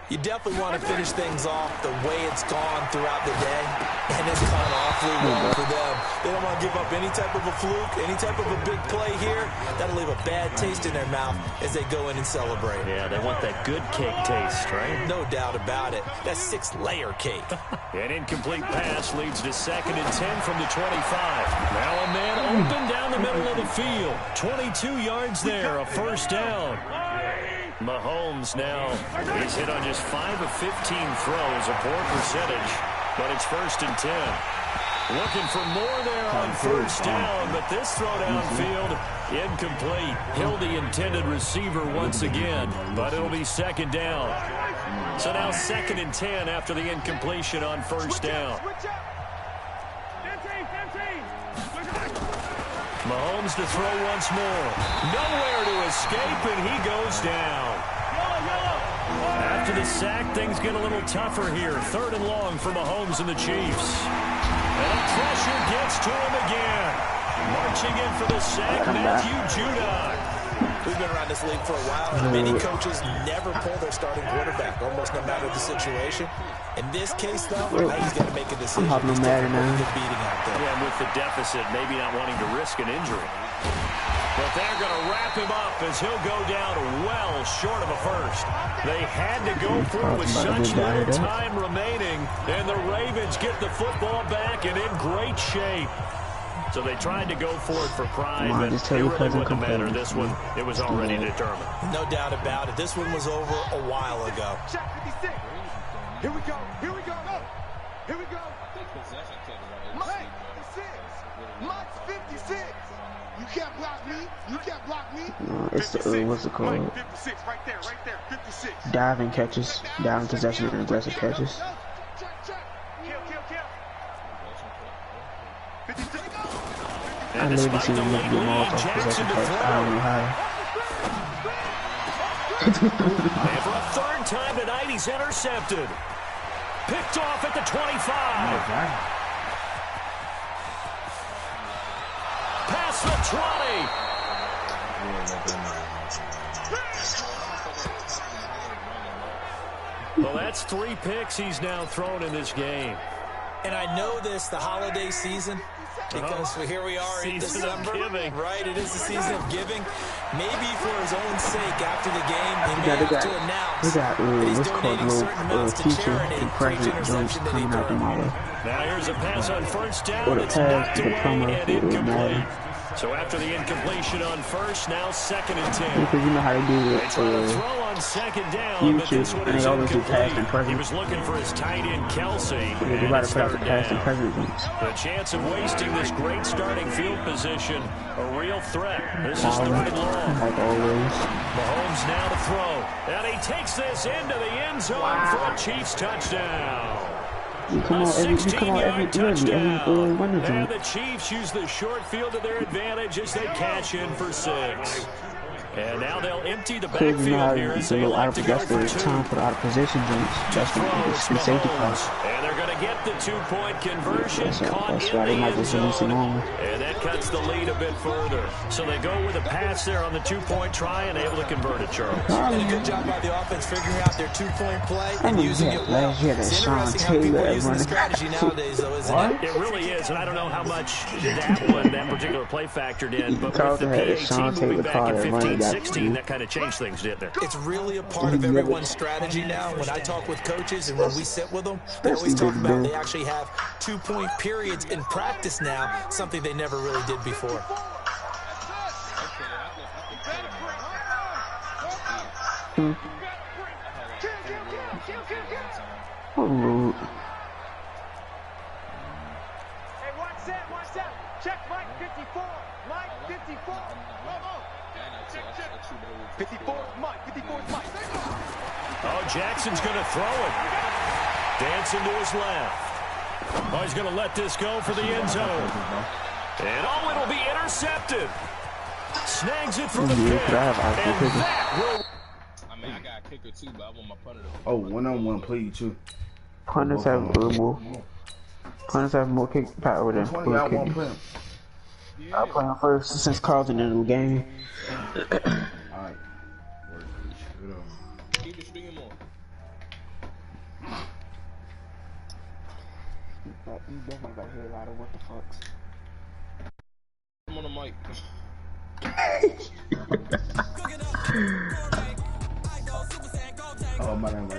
You definitely want to finish things off the way it's gone throughout the day, and it's gone awfully well for them. They don't want to give up any type of a fluke, any type of a big play here. That'll leave a bad taste in their mouth as they go in and celebrate. Yeah, they want that good cake taste, right? No doubt about it. That 6-layer cake. An incomplete pass leads to 2nd and 10 from the 25. Now a man open down the middle of the field. 22 yards there, a 1st down. Mahomes now, he's hit on just 5 of 15 throws, a poor percentage, but it's 1st and 10. Looking for more there on 1st down, but this throw downfield, incomplete. Hill the intended receiver once again, but it'll be 2nd down. So now 2nd and 10 after the incompletion on first down. Mahomes to throw once more. Nowhere to escape, and he goes down. After the sack, things get a little tougher here. 3rd and long for Mahomes and the Chiefs. And pressure gets to him again. Marching in for the sack, Matthew Judon. We've been around this league for a while, and many coaches never pull their starting quarterback, almost no matter the situation. In this case, though, he's got to make a decision. He's taking a good beating out there. Yeah, with the deficit, maybe not wanting to risk an injury. But they're going to wrap him up as he'll go down well short of a first. They had to go for it with such little time remaining, and the Ravens get the football back and in great shape. So they tried to go for it for pride, but it really wouldn't matter. This one, it was already determined. No doubt about it. This one was over a while ago. Here we go. Here we go. Here we go. Mike 56. You can't block me. You can't block me. It's the what's it called? 56 right there. 56. Diving catches, diving possession and aggressive catches. I never seen him get more off possession catch. I don't know how. And for a 3rd time tonight, he's intercepted. Picked off at the 25. Past the 20. Well, that's 3 picks he's now thrown in this game. And I know this, the holiday season, because here we are in December, right? It is the season of giving. Maybe for his own sake, after the game, he may have to announce that he's donating certain amounts to charity for each interception that he throws. Now here's a pass on first down. It's knocked away and incomplete. So after the incompletion on first, now 2nd and 10. Because you know how to do it. They try to throw on 2nd down, but this one is incomplete. He was looking for his tight end, Kelsey, and it's 3rd down. The chance of wasting this great starting field position, a real threat. This is 3rd and long. Like always. Mahomes now to throw. And he takes this into the end zone for a Chiefs touchdown. You come on every touchdown. And the Chiefs use the short field to their advantage as they cash in for 6. And now they'll empty the backfield here as they like to go for 2. Time for out of position jumps. That's the safety cross. And they're going to get the 2-point conversion. That's why they might just release him on. And that cuts the lead a bit further. So they go with a pass there on the 2-point try and able to convert it, Charles. And a good job by the offense figuring out their 2-point play and using it well. It's interesting how people are using the strategy nowadays, though, isn't it? It really is, and I don't know how much that particular play factored in, but with the PAT moving back in 15-16, that kind of changed things, didn't it? It's really a part of everyone's strategy now. When I talk with coaches and when we sit with them, they always talk about they actually have 2-point periods in practice now, something they never really did before. Oh, Hey, watch that. Check Mike 54. Mike 54. 54 is Mike. 54 is Mike. Oh, Jackson's going to throw it. Dancing to his left. Oh, he's going to let this go for the end zone. And oh, it'll be intercepted. Snags it from the pit. And that will... I mean, I got a kicker too, but I want my punter to... Oh, one-on-one play too. Punters have more kick power than I won't play him. I'll play him first since Carlton in the game. Alright. Keep it swinging more. You definitely got to hear a lot of what the fucks. I'm on the mic. Oh, my God,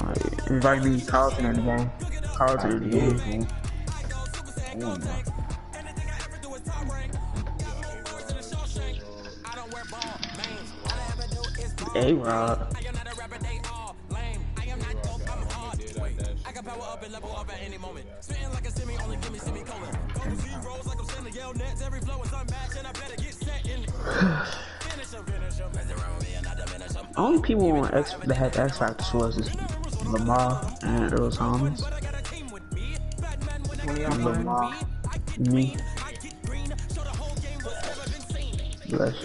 Alright, invite me Carlton in the game. Carlton in the game. A-Rod. I can power up and level up at any moment. Spitting like a semi, only give me semi-colon. Couple Z rolls like I'm sending yell nets. Every flow is unmatched and I better get set in. Finish Only people on X that had X Factor was is Lamar and Earl Thomas. Lamar, me. Bless.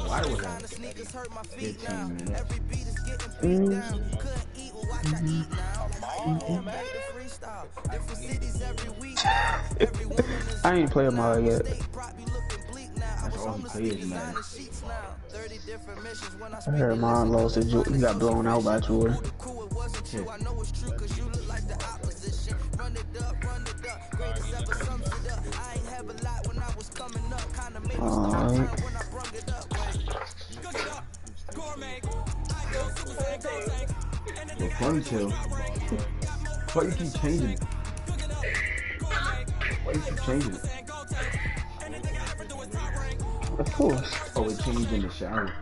Why was that 15 minutes? I ain't played Mario yet. That's all he plays, man. I heard mine lost to he got blown out by Jordan. Alright. Well, ponytail. Why you keep changing it? Why you keep changing it? Of course. Oh, it changed in the shower.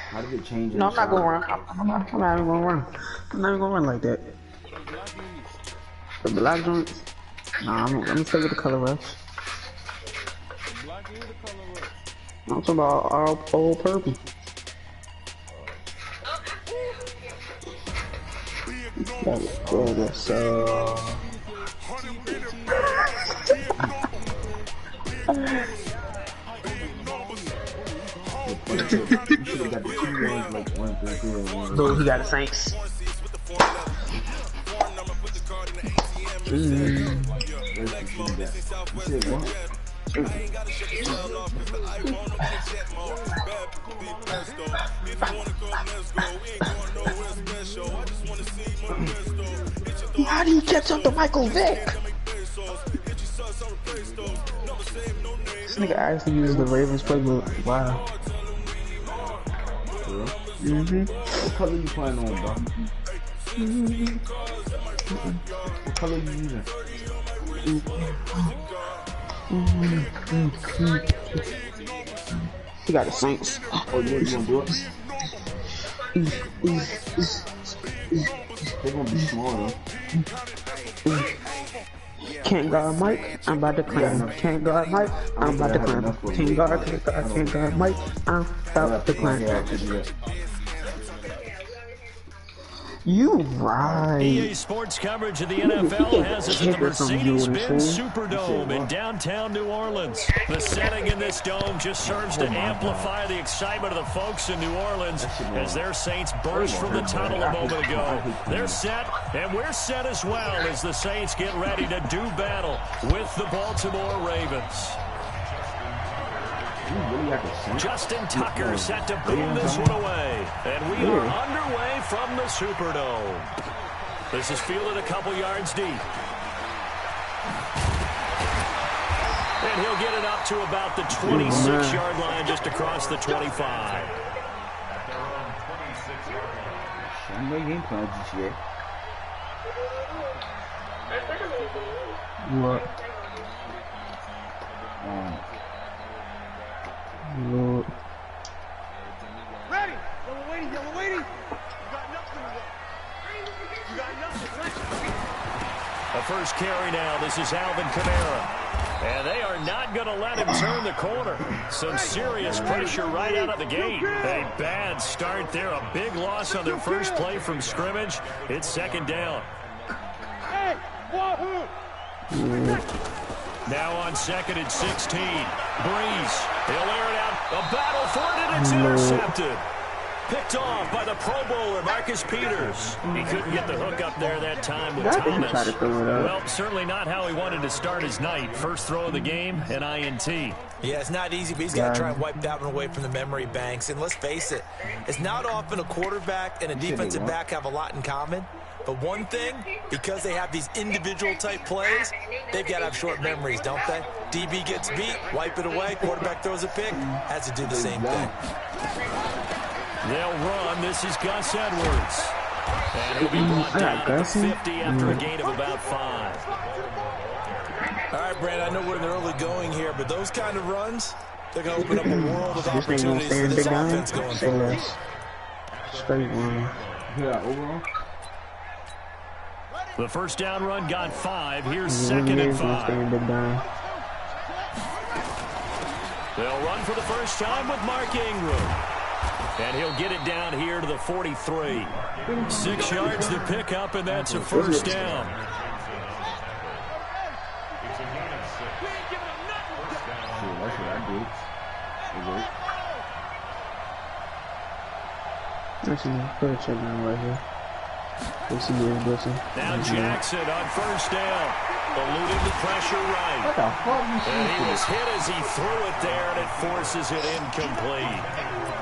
How did it change in No, the I'm not shower? gonna run. I'm not even gonna run. I'm not even gonna run like that. The black joints? Nah, I'm gonna stay with the color rush. I'm talking about our old purple. So no, he got the Saints. How do you catch up to Michael Vick? This nigga actually used the Ravens playbook. Wow. What color you playing on, bro? What color you using? He got the Saints. Oh, you gonna do it? They're gonna be small, though. Can't guard Mike, I'm about to climb. Can't guard Mike, I'm about to climb. Can't guard Mike, I'm about to climb. You right. EA Sports coverage of the NFL has us at the Mercedes-Benz Superdome in downtown New Orleans. The setting in this dome just serves to amplify the excitement of the folks in New Orleans as their Saints burst from the tunnel a moment ago. They're set, and we're set as well as the Saints get ready to do battle with the Baltimore Ravens. Justin Tucker set to boom this one away. And we are underway from the Superdome. This is fielded a couple yards deep. And he'll get it up to about the 26-yard line just across the 25. What? Lord. Ready! Yellow waiting, yellow waiting! You got nothing today. You got nothing. A first carry now. This is Alvin Kamara. And they are not going to let him turn the corner. Some serious pressure right out of the gate. A bad start there. A big loss on their first play from scrimmage. It's second down. Hey! Wahoo! Now on second and 16. Breeze. He'll air it out. A battle for it, and it's intercepted. Picked off by the Pro Bowler, Marcus Peters. He couldn't get the hook up there that time with Thomas. Well, certainly not how he wanted to start his night. First throw of the game, an INT. Yeah, it's not easy, but he's got to try and wipe that one away from the memory banks. And let's face it, it's not often a quarterback and a defensive back have a lot in common. But one thing, because they have these individual type plays, they've got to have short memories, don't they? DB gets beat, wipe it away, quarterback throws a pick, has to do the same thing. They'll run. This is Gus Edwards. And he'll be brought down at the 50 after a gain of about 5. All right, Brad, I know we're in the early going here, but those kind of runs, They're going to open up a world of opportunities for this offense going forward. Straight one. Yeah, overall. The first down run got 5. Here's second and 5. They'll run for the first time with Mark Ingram. And he'll get it down here to the 43. 6 yards to pick up, and that's a first down. That's what I do. Put a check down right here. Now Jackson on first down. Eluding the pressure right. What the fuck you And he was hit as he threw it there, and it forces it incomplete.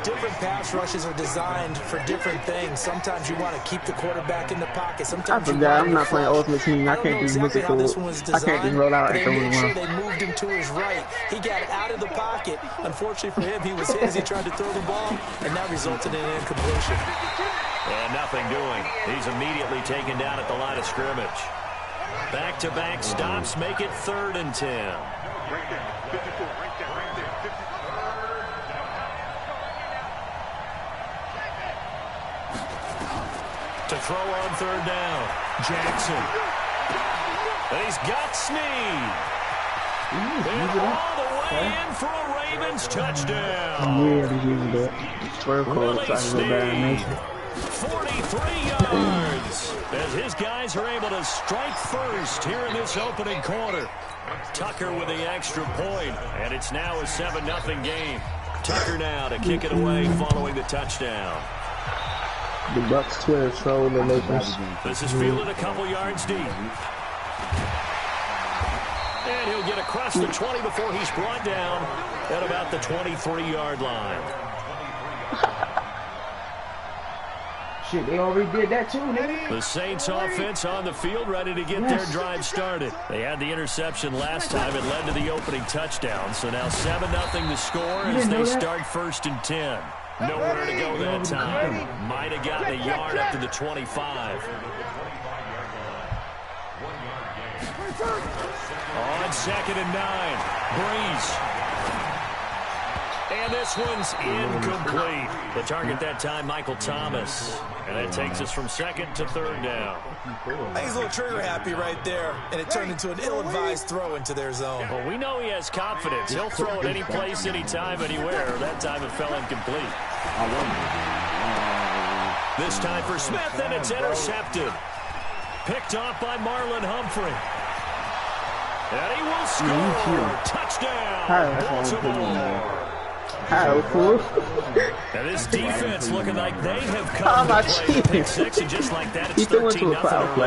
Different pass rushes are designed for different things. Sometimes you want to keep the quarterback in the pocket. I Sometimes forgot. I'm not playing Ultimate Team. I can't just look at how this one was I can't just roll out They and made throw sure it. they moved him to his right. He got out of the pocket. Unfortunately for him, he was hit as he tried to throw the ball, and that resulted in an incompletion. And nothing doing. He's immediately taken down at the line of scrimmage. Back-to-back stops make it 3rd and 10. Right there, 54, right there, right there, 54. To throw on 3rd down, Jackson. And he's got Snead. And all the way in for a Ravens touchdown. Willie Snead, 43 yards. As his guys are able to strike first here in this opening quarter. Tucker with the extra point, and it's now a 7-0 game. Tucker now to kick it away following the touchdown. The Bucks Twitter troll the Lakers. This is fielded a couple yards deep. And he'll get across the 20 before he's brought down at about the 23-yard line. Shit, they already did that too, nigga. The Saints offense on the field ready to get their drive started. They had the interception last time. It led to the opening touchdown. So now 7-0 to score as they start 1st and 10. Nowhere to go that time. Might have gotten a yard up to the 25. On 2nd and 9, Breeze. And this one's incomplete. The target that time, Michael Thomas. And that takes us from 2nd to 3rd down. I think he's a little trigger happy right there, and it turned into an ill-advised throw into their zone. Well, we know he has confidence. He'll throw it any place, anytime, anywhere. That time it fell incomplete. This time for Smith, and it's intercepted. Picked off by Marlon Humphrey. And he will score. Touchdown, Baltimore. And this defense looking like they have come to play the pick 6, and just like that, it's 13-0 early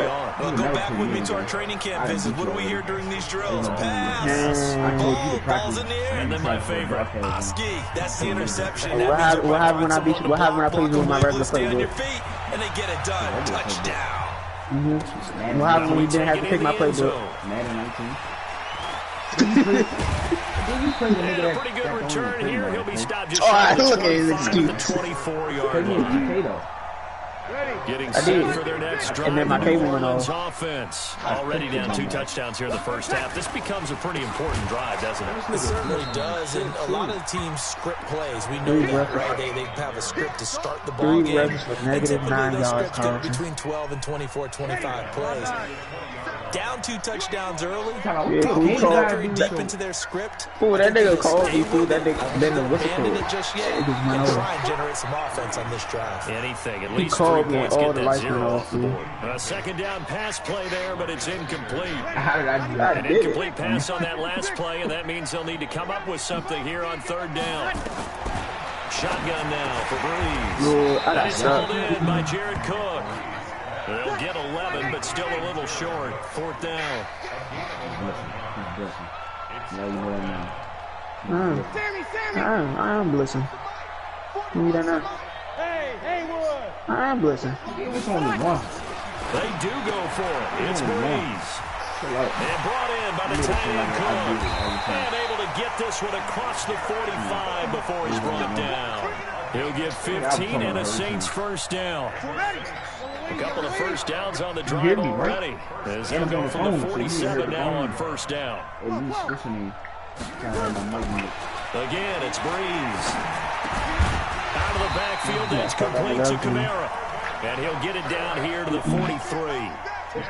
on. Well, go back with me to our training camp visit. What do we hear during these drills? Pass. Balls in the air. And then my favorite. Oski. That's the interception. What happened when I beat you? What happened when I played you with my regular Stay on playbook? your feet, and they get it done. Touchdown. What happened when you didn't have to pick my playbook? Madden 19. And a pretty good return here. He'll be stopped just All right, short of look at his 25 at the excuse. 24-yard line. Getting set for their next drive. And then my cable went Orleans off. offense already down 2 touchdowns here in the first half. This becomes a pretty important drive, doesn't it? It certainly does, and a lot of the teams script plays. We know that, right? They have a script to start the ball game. And typically those scripts get between 12 and 24, 25 plays. Down 2 touchdowns early. Very deep into their script. Fool, that nigga called me, fool. That nigga been the whistle. Abandon it just yet. It just went And over. try and generate some offense on this drive. Anything. At He least 3 called me points. all Get the that lights 0 went off off, the fool. board. A second down pass play there, but it's incomplete. How did I do that? An incomplete pass on that last play, and that means they'll need to come up with something here on 3rd down. Shotgun now for Breeze. And it's held in by Jared Cook. They'll get 11, but still a little short. 4th down. I am blessing. You don't know. I am blessing. It's only one. They do go for it. It's Breeze. And brought in by the tight end Cook. And able to get this one across the 45 before he's brought down. He'll get 15 and a Saints first down. A couple of first downs on the drive already. As he'll go from the 47 now on first down. At least listening. Again, it's Breeze. Out of the backfield, that's complete to Kamara. And he'll get it down here to the 43.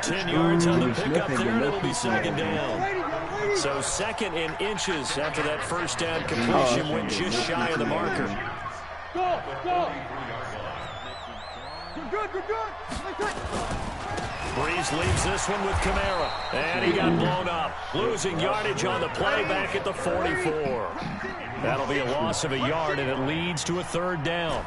10 yards on the pickup there, and it'll be second down. So second in inches after that first down completion went just shy of the marker. Go, go. You're good. Breeze leaves this one with Kamara. And he got blown up. Losing yardage on the play back at the 44. That'll be a loss of a yard, and it leads to a third down.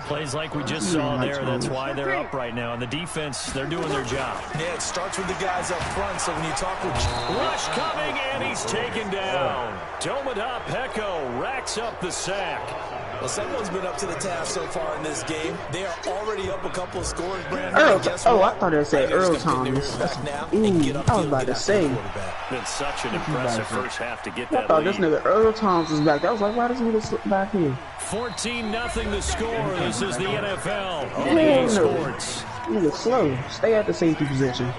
Plays like we just saw there. That's why they're up right now. And the defense, they're doing their job. Yeah, it starts with the guys up front. So when you talk with... Rush coming, and he's taken down. Domada Pecco racks up the sack. Well, someone's been up to the task so far in this game. They are already up a couple of scores, Brandon. I thought it said Earl Thomas. I was about to say. It's such an impressive first half to get that I thought lead. this nigga Earl Thomas was back. I was like, why does nigga slip back here? 14-0 the score. This is the NFL on Hell EA no. Sports. Nigga slow. Stay at the safety position.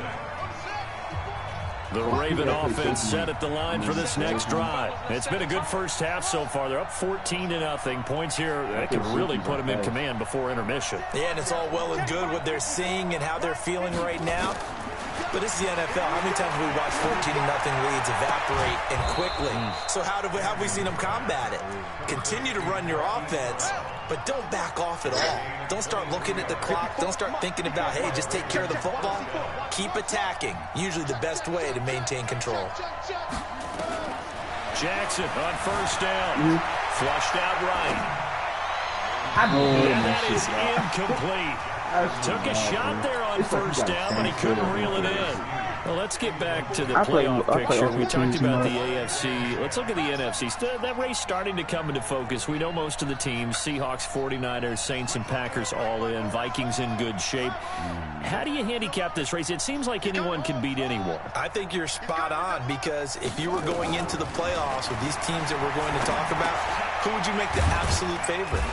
The Raven offense set at the line for this next drive. It's been a good first half so far. They're up 14-0. Points here that could really put them in command before intermission. Yeah, and it's all well and good what they're seeing and how they're feeling right now. But this is the NFL. How many times have we watched 14-0 leads evaporate and quickly? So how have we seen them combat it? Continue to run your offense, but don't back off at all. Don't start looking at the clock. Don't start thinking about, hey, just take care of the football. Keep attacking. Usually the best way to maintain control. Jackson on first down. Flushed out right. And that is incomplete. Took a shot there on first down, but he couldn't reel it in. Well, let's get back to the playoff picture. We talked about the AFC. Let's look at the NFC. That race starting to come into focus. We know most of the teams. Seahawks, 49ers, Saints, and Packers all in. Vikings in good shape. How do you handicap this race? It seems like anyone can beat anyone. I think you're spot on, because if you were going into the playoffs with these teams that we're going to talk about, who would you make the absolute favorite?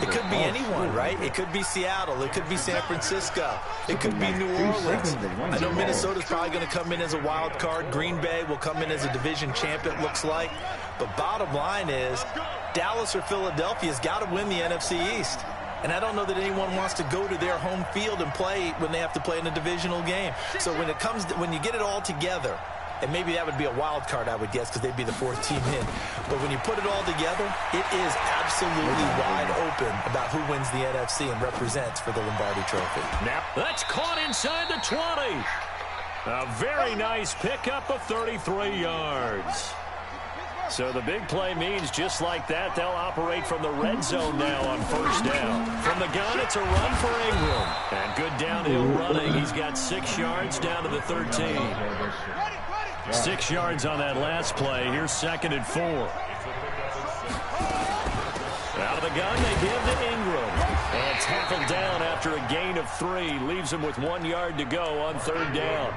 It could be anyone, right? It could be Seattle. It could be San Francisco. It could be New Orleans. I know Minnesota's probably going to come in as a wild card. Green Bay will come in as a division champ, it looks like. But bottom line is, Dallas or Philadelphia's got to win the NFC East. And I don't know that anyone wants to go to their home field and play when they have to play in a divisional game. So when you get it all together, and maybe that would be a wild card, I would guess, because they'd be the fourth team in. But when you put it all together, it is absolutely wide open about who wins the NFC and represents for the Lombardi Trophy. Now, that's caught inside the 20. A very nice pickup of 33 yards. So the big play means just like that, they'll operate from the red zone now on first down. From the gun, it's a run for Ingram. And good downhill running. He's got 6 yards down to the 13. 6 yards on that last play. Here's 2nd and 4. Out of the gun, they give to Ingram. And tackled down after a gain of 3. Leaves him with 1 yard to go on 3rd down.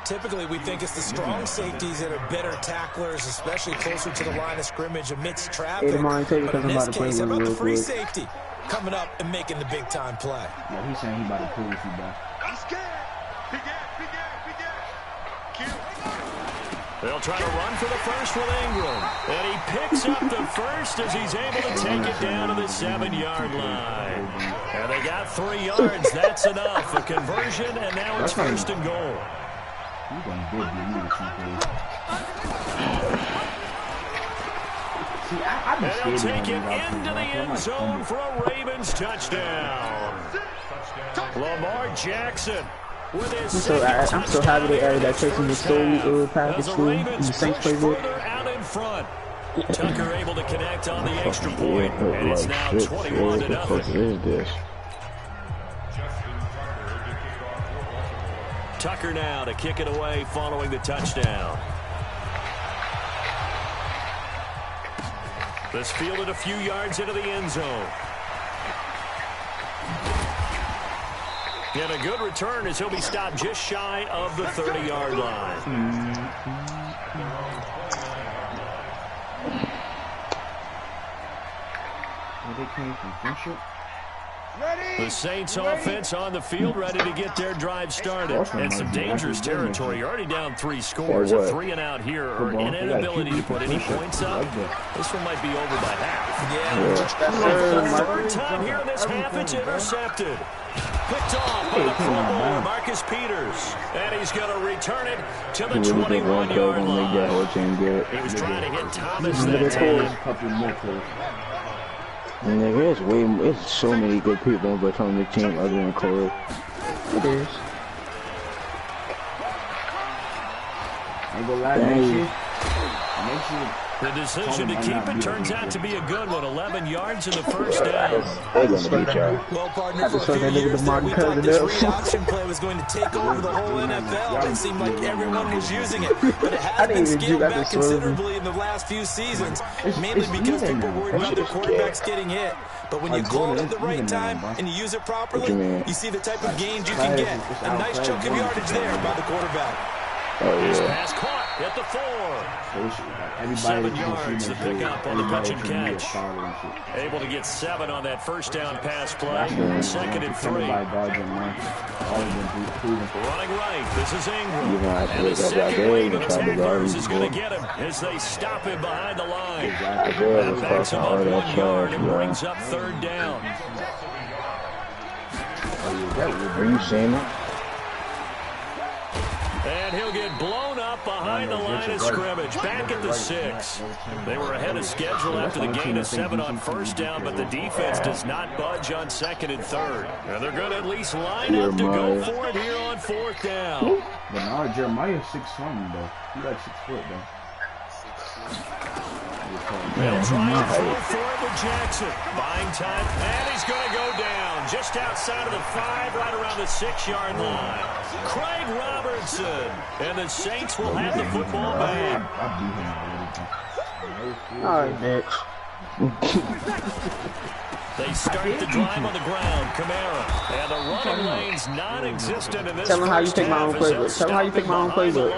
Typically, we think it's the strong safeties that are better tacklers, especially closer to the line of scrimmage amidst traffic. But in this case, how about the free safety coming up and making the big-time play? Yeah, he's saying he about to pull you back. I'm scared. They'll try to run for the first with Ingram. And he picks up the first as he's able to take it down to the 7-yard line. And they got 3 yards. That's enough. A conversion, and now it's 1st and goal. And he'll take it into the end zone for a Ravens touchdown. Lamar Jackson with his I'm so happy they added that Tracy McSorley package too in the Saints playbook. Out in front. Tucker able to connect on the extra point, and it's now 21-0. Tucker now to kick it away following the touchdown. This fielded a few yards into the end zone. And a good return as he'll be stopped just shy of the 30-yard line. Where they came from, Friendship? The Saints offense on the field, ready to get their drive started. And some dangerous territory. You're already down 3 scores. A 3-and-out here, or an inability to put any points up. This one might be over by half. Yeah. For the third time here in this half, it's intercepted. Picked off by the Pro Bowler, Marcus Peters. And he's going to return it to the 21-yard line. He was trying to hit Thomas that time. Nigga, it's so many good people but on the team other than Corey. It is. Ain't gonna lie, next year. The decision to keep it turns out to be a good one. 11 yards in the first down. They're gonna beat y'all. Well, partner, for a few years there, we thought this read option play was going to take over the whole NFL. It seemed like everyone was using it, but it has been scaled back considerably in the last few seasons, mainly because people worried about their quarterbacks getting hit. But when you call it at the right time and you use it properly, you see the type of gains you can get. A nice chunk of yardage there by the quarterback. His pass caught at the 4. 7 yards to pick up on the catch and catch. Able to get 7 on that first down pass play. 2nd and 3. Running right. This is Ingram. And the second wave of tacklers is going to get him as they stop him behind the line. That backs him up 1 yard and brings up 3rd down. Are you seeing it? And he'll get blown up behind the line of scrimmage. Back at the 6. They were ahead of schedule after the gain of 7 on first down, but the defense does not budge on 2nd and 3rd. And they're going to at least line up to go for it here on 4th down. But now Jeremiah's 6'something though. He like 6 foot though. They'll try and throw for it with Jackson. Buying time, and he's going to go down just outside of the 5, right around the 6-yard line. Craig Robertson, and the Saints will have the football back. All right, next. They start the drive on the ground. Kamara, and the running lane's non-existent in this. Tell him how you pick my own playbook. Tell him how you pick my own playbook.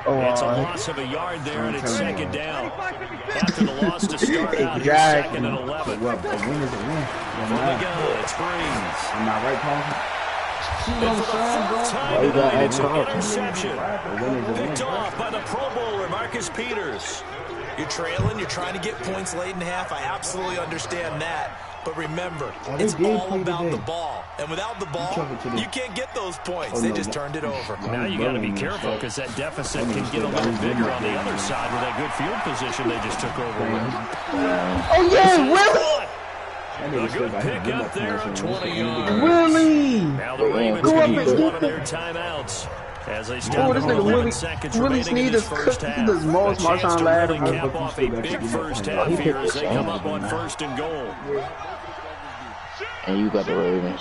It's a loss of a yard there, and it's 2nd down. After the loss to start out, it's 2nd and 11. Well, a win is a win. From the gun, it's Breeze. I'm not right, Paul. And for the 4th time tonight, it's an interception. Picked off by the Pro Bowler, Marcus Peters. You're trailing, you're trying to get points late in half. I absolutely understand that. But remember, it's all about the ball. And without the ball, you can't get those points. They just turned it over. Now you got to be careful because that deficit can get a little bigger on the other side with that good field position they just took over with. Oh, yeah, Willie! A good pick up there, 20 yards. Willie! Now the Ravens can use one of their timeouts. As they start this with nigga 11 seconds remaining in this first half. A chance to really cap off a big first half here as they come up on 1st and goal. And you got the Ravens.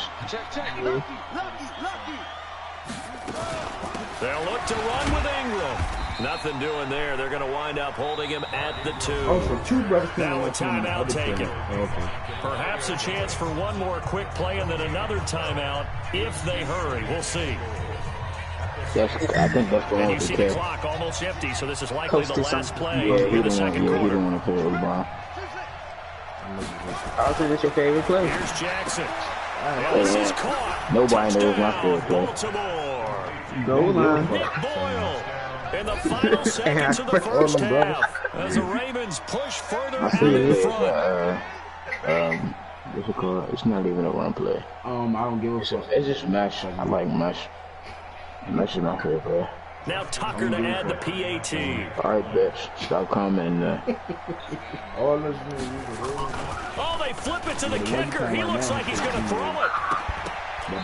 They'll look to run with Ingram. Nothing doing there. They're going to wind up holding him at the 2. Oh, so 2 brothers. Now a timeout taken. Perhaps a chance for one more quick play and then another timeout if they hurry. We'll see. Yes, I think that's the And one you see the clock almost empty, so this is likely the last play in the second quarter. He didn't want to play over ball. I think that's your favorite play. Here's Jackson. And this is caught. Nobody knows my favorite play. Baltimore. Goal line. Nick Boyle in the final seconds of the first half as the Ravens push further out in front. What's it called? It's not even a run play. I don't give a fuck. It's just mesh. I like mesh. Mesh is my favorite play. Now Tucker to add the PAT. Alright, bitch. Stop commenting there. Oh, they flip it to the kicker. He looks like he's going to throw it.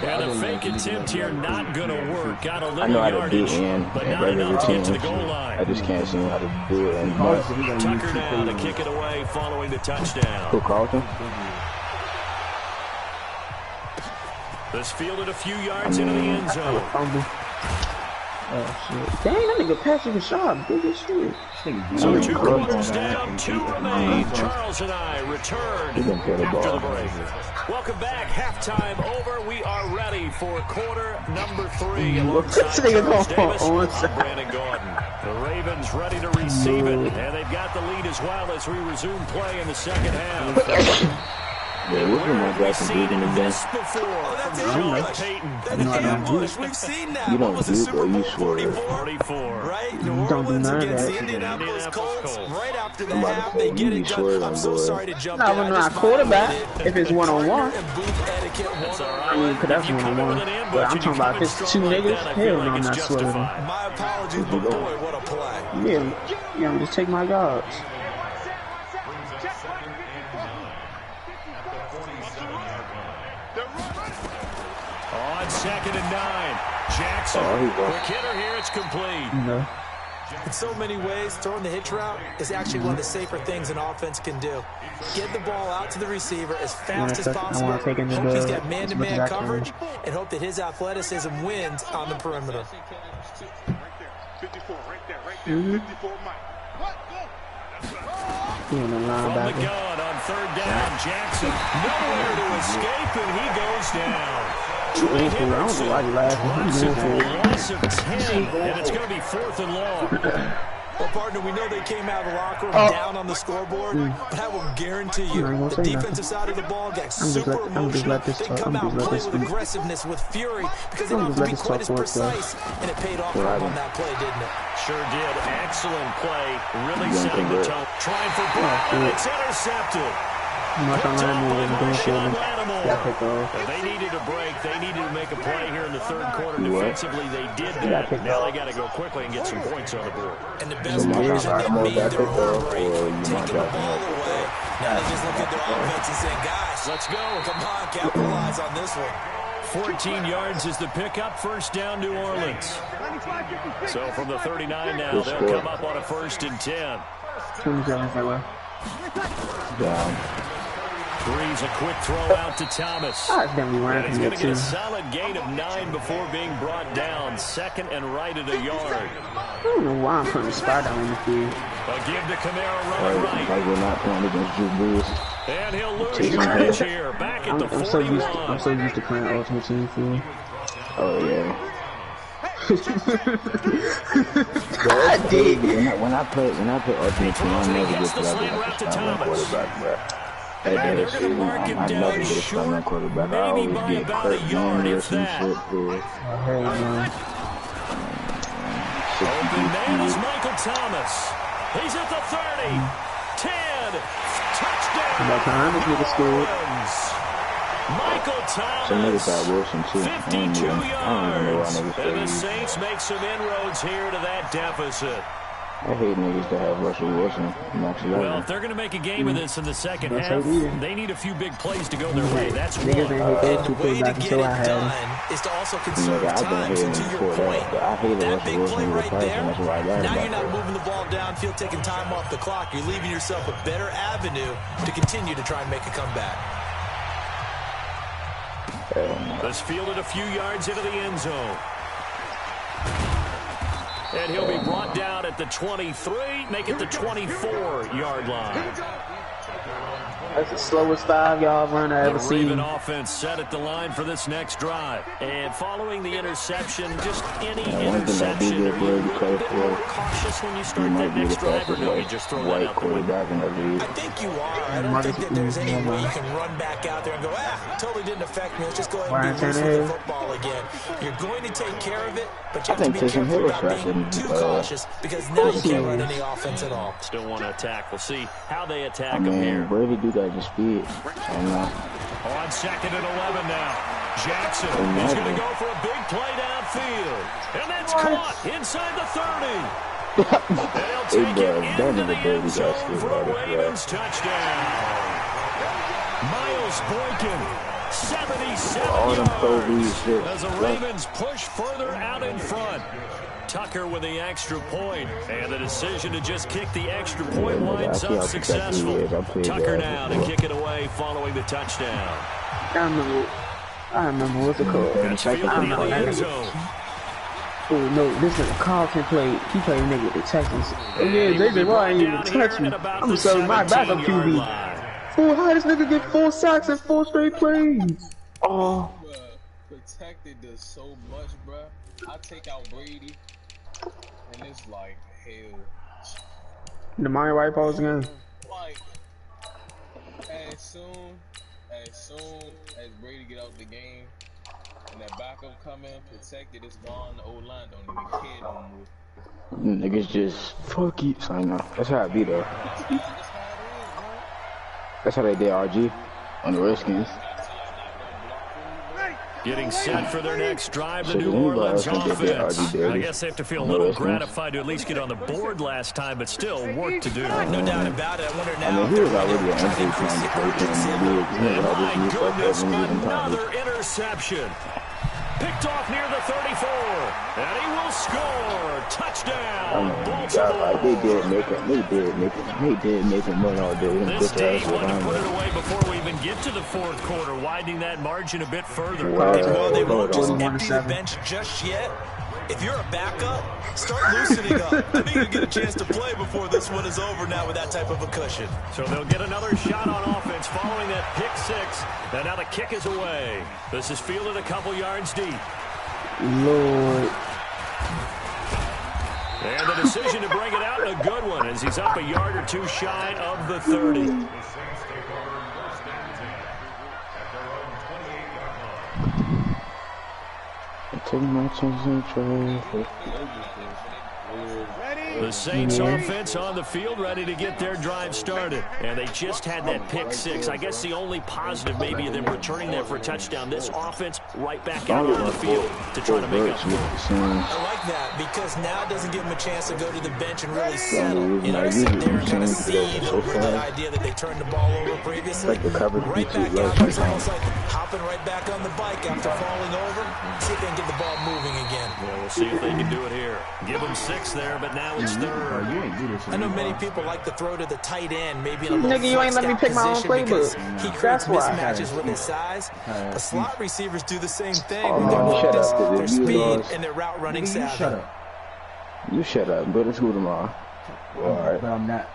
And the fake attempt here not going to work. Got a little yardage, but not enough to get to the goal line. I just can't see how to do it. Tucker now to kick it away following the touchdown. Who called him? This fielded a few yards into the end zone. Oh, shit. Dang, that nigga passing the shot. Big as shit. So 2 quarters down, 2 remain. Charles and I return after the break. Welcome back. Halftime over. We are ready for quarter number 3. Alongside Charles Davis, I'm Brandon Gordon. The Ravens ready to receive it, and they've got the lead as well as we resume play in the second half. Yeah, where have we seen this before? Oh, that's Sean Payton. That's ambush. We've seen that. You What don't was the do Super it, Bowl you swear. 44? Right? New Don't do Orleans none of against that. the Indianapolis Colts. Right after the I'm about half, to they say, get you be it done. swearing, I'm so boy. sorry to jump Not in. when I not just quarterback. violated If it's one-on-one. and booth etiquette That's all I right. mean, cause that's one-on-one. But I'm talking about if it's two niggas, hell no, I'm not sweating. My apologies, but boy, what a play. Yeah, just take my yards. On 2nd and 9. Jackson. Quick hitter here. It's complete. No. In so many ways, throwing the hitch route is actually one of the safer things an offense can do. Get the ball out to the receiver as fast as possible. Hope he's got man-to-man coverage, and hope that his athleticism wins on the perimeter. 54, right there, right there. 54, Mike. From the gun on 3rd down, Jackson nowhere to escape, and he goes down. I don't know why you laughing. Loss of 10, and it's going to be 4th and long. Well, partner, we know they came out of the locker room down on the scoreboard, but I will guarantee you, the defensive side of the ball got super emotional. They come out and play with aggressiveness, with fury, because they don't have to be quite as precise, and it paid off on that play, didn't it? Sure did. Excellent play. Really setting the tone. Trying for Brown, and it's intercepted. They needed a break. They needed to make a play here in the 3rd quarter. Defensively, they did that. Now they got to go quickly and get some points on the board. And the best part is that they made their own break, taking the ball away. Now they just look at their offense and say, guys, let's go. Come on, capitalize on this one. 14 yards is the pickup. 1st down, New Orleans. So from the 39 now, they'll come up on a 1st and 10. Down. Breeze a quick throw out to Thomas. And he's going to get a solid gain of 9 before being brought down. 2nd and right at a yard. I don't know why I'm putting a spot down in the field. A give to Kamara running right. Like we're not playing against Drew Brees. And he'll lose yardage here. Back at the 41. I'm so used to playing Ultimate Team field. Oh, yeah. God dang. When I play Ultimate Team, I never get to that quarterback, bro. And they're going to mark him down short, maybe by about a yard, if that. Open man is Michael Thomas. He's at the 30, 10, touchdown. Michael Thomas, 52 yards. And the Saints make some inroads here to that deficit. I hate niggas that have Russell Wilson. Well, if they're going to make a game of this in the 2nd half, they need a few big plays to go their way. That's one. And the way to get it done is to also conserve time. So to your point, that big play right there, now you're not moving the ball downfield, taking time off the clock. You're leaving yourself a better avenue to continue to try and make a comeback. Let's field it a few yards into the end zone. And he'll be brought down at the 23, make it the 24-yard line. That's the slowest 5-yard run I ever seen. The Raven offense set at the line for this next drive. And following the interception, just any interception, are you a little bit more cautious when you start that next drive, or no, you just throw that out the window? I think you are. I don't think that there's any way you can run back out there and go, totally didn't affect me. Let's just go ahead and be loose with the football again. You're going to take care of it, but you have to be careful about being too cautious, because now you can't run any offense at all. Still want to attack. We'll see how they attack them here. Brady do that just speed. On 2nd and 11 now. Jackson is going to go for a big play downfield. And that's caught inside the 30. And he'll take it into the end zone for a Ravens touchdown. Miles Boykin, 77 yards as the Ravens push further out in front. Tucker with the extra point, and the decision to just kick the extra point winds up successful. Tucker now to kick it away following the touchdown. I remember what's it called? That's fielded in the end zone. Oh no, this is Carlton played. He played nigga with the Texans. Oh yeah, they said, "Why ain't even touch me?" I'm selling my backup QB. Fool, how this nigga get 4 sacks and 4 straight plays? Oh. Protected does so much, bruh. I take out Brady, and it's like hell. The Mario White Balls again. Like, as soon as soon as Brady get out the game and that backup coming, protected, it's gone. The old line don't even care no more. Niggas just fuck you. So I know. That's how it be though. That's how they did RG on the Redskins. Getting set for their next drive, the New Orleans offense. I guess they have to feel a little gratified to at least get on the board last time, but still work to do. No doubt about it. I wonder now. I mean, he was already an MVP And my goodness, another interception. Picked off near the 34, and he will score. Touchdown, Baltimore. They did make it run all day. This team wanted to put it away before we even get to the fourth quarter, widening that margin a bit further. Well, they won't just empty the bench just yet. If you're a backup, start loosening up. I think you'll get a chance to play before this one is over now with that type of a cushion. So they'll get another shot on offense following that pick six. And now the kick is away. This is fielded a couple yards deep. Lord. And the decision to bring it out, a good one, as he's up a yard or two shy of the 30. The Saints offense on the field, ready to get their drive started. And they just had that pick six. I guess the only positive maybe of them returning that for a touchdown. This offense right back out on the field to try to make up. I like that because now it doesn't give them a chance to go to the bench and really settle. You know, sit there and kind of seed over that idea that they turned the ball over previously. Right back out. It's almost like hopping right back on the bike after falling over. See if they can get the ball moving again. Well, we'll see if they can do it here. Give them 6 there, but now it's third. I know many people like to throw to the tight end, maybe in a little Nigga, you ain't let me pick my own playbook. He creates mismatches with his size. The slot receivers do the same thing with their quickness, their speed, and their route running savvy. You shut up. Go to school tomorrow. All right. But I'm not.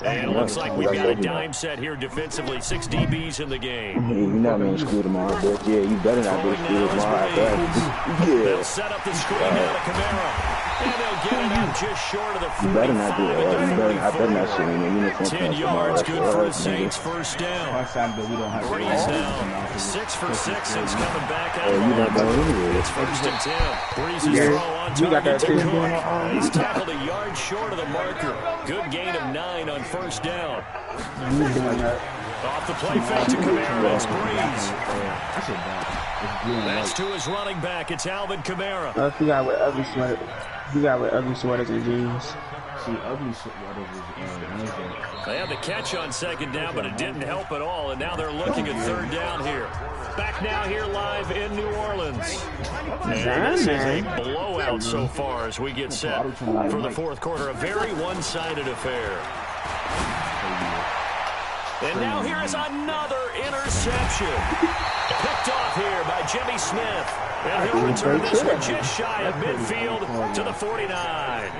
And it looks like we've got a dime set here defensively. 6 DBs in the game. You're not going to school tomorrow, but yeah, you better not go to school tomorrow. They'll set up the screen now to Kamara. And they'll get it out just short of the 45. You better not do it. I better not see you in the uniform. 10 yards, good for the Saints. First down. Breeze now 6 for 6 since coming back out of the line. It's first and 10. Breeze's throw on target to Cook. He's tackled a yard short of the marker. Good gain of 9 on first down. Off the play fake to Kamara. It's Breeze. That's to his running back. It's Alvin Kamara. You got with ugly sweaters. You got with ugly sweaters and jeans. See, ugly sweaters is They had the catch on second down, but it didn't help at all. And now they're looking at third down here. Back now here live in New Orleans. And this is a blowout so far as we get set for the fourth quarter. A very one-sided affair. And now here is another interception. Picked off here by Jimmy Smith. And he'll return this one just shy of midfield to the 49.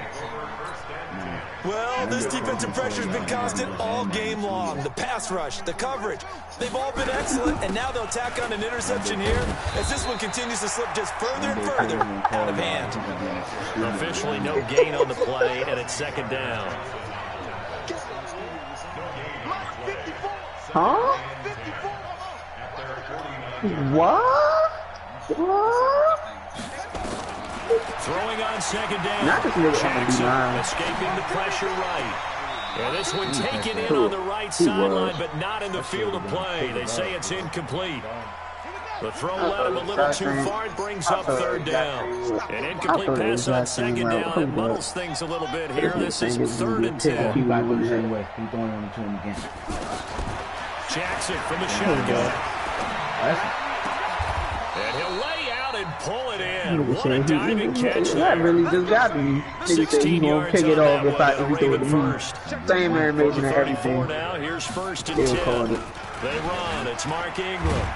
Well, this defensive pressure has been constant all game long. The pass rush, the coverage, they've all been excellent. And now they'll tack on an interception here as this one continues to slip just further and further out of hand. Officially no gain on the play, and it's second down. Huh? What? Throwing on second down. Jackson escaping the pressure right. And this one taken in on the right sideline, but not in the field of play. They say it's incomplete. The throw led him a little too far. It brings up third down. An incomplete pass on second down. It muddles things a little bit here. This is third and 10. Jackson from the shotgun. And he'll lay out and pull it in. What a diving catch there. That really just got me. 16 yards pick it off if we do it first. Same animation and everything. Now here's first and 10. They run. It's Mark Ingram.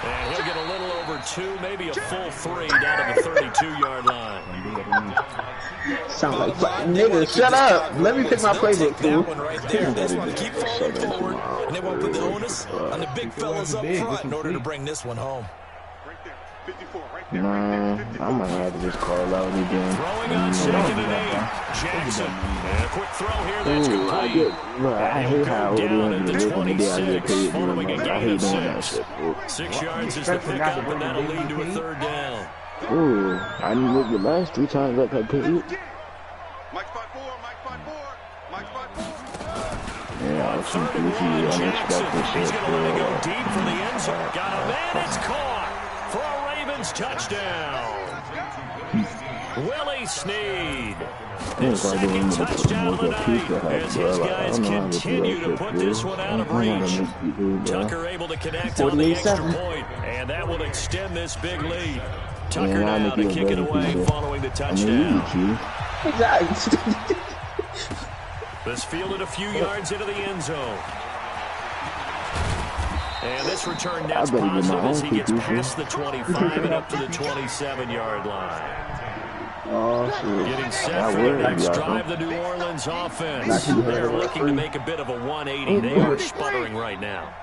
And he'll get a little over 2, maybe a full 3 down to the 32-yard line. Sound like nigga, shut up. Let me pick my playbook, fool. That one right there. They just want to keep falling forward, and they won't put the onus on the big fellas up front in order to bring this one home. Right there, 54, right Nah, I might have to just call out again. Throwing on 2nd and 8. Jackson. And a quick throw here. That's complete. I hate how old down at the the 26 following a gain of 6. 6 yards is the pickup, and that'll lead to a 3rd down. Ooh, I didn't look the last 3 times like I paid. Mike 5-4, Mike 5-4, Mike 5-4. Yeah, I was Third and one, Jackson. He's going to let it go deep from the end zone. Got a man. It's caught for a Ravens touchdown. Willie Snead. His 2nd touchdown of the night as his guys continue to put this one out of reach. Tucker able to connect on the extra point, and that will extend this big lead. Tucker now to kick it away following the touchdown. This fielded a few yards into the end zone. And this return net's positive as he gets past the 25 and up to the 27-yard line. Oh, Getting set for the next drive, the New Orleans offense. They're looking to make a bit of a 180. They are sputtering right now.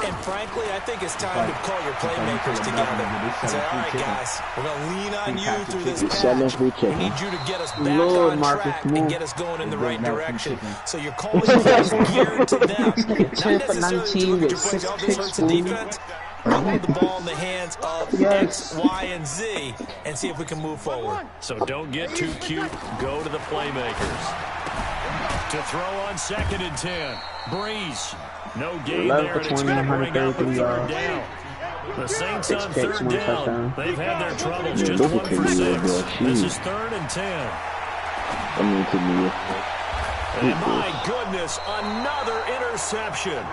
And frankly, I think it's time to call your playmakers together and say, all right, guys, we're going to lean on you through this patch. We need you to get us back on track and get us going in the right direction. So your calling is geared to them. Not necessarily to point out this hurts the defense. I want the ball in the hands of X, Y, and Z and see if we can move forward. So don't get too cute. Go to the playmakers. To throw on 2nd and 10. Breeze. No gain there, and it's going to bring up a 3rd down. The Saints on 3rd down. They've had their troubles. Just 1 for 6. This is 3rd and 10. And my goodness, another interception.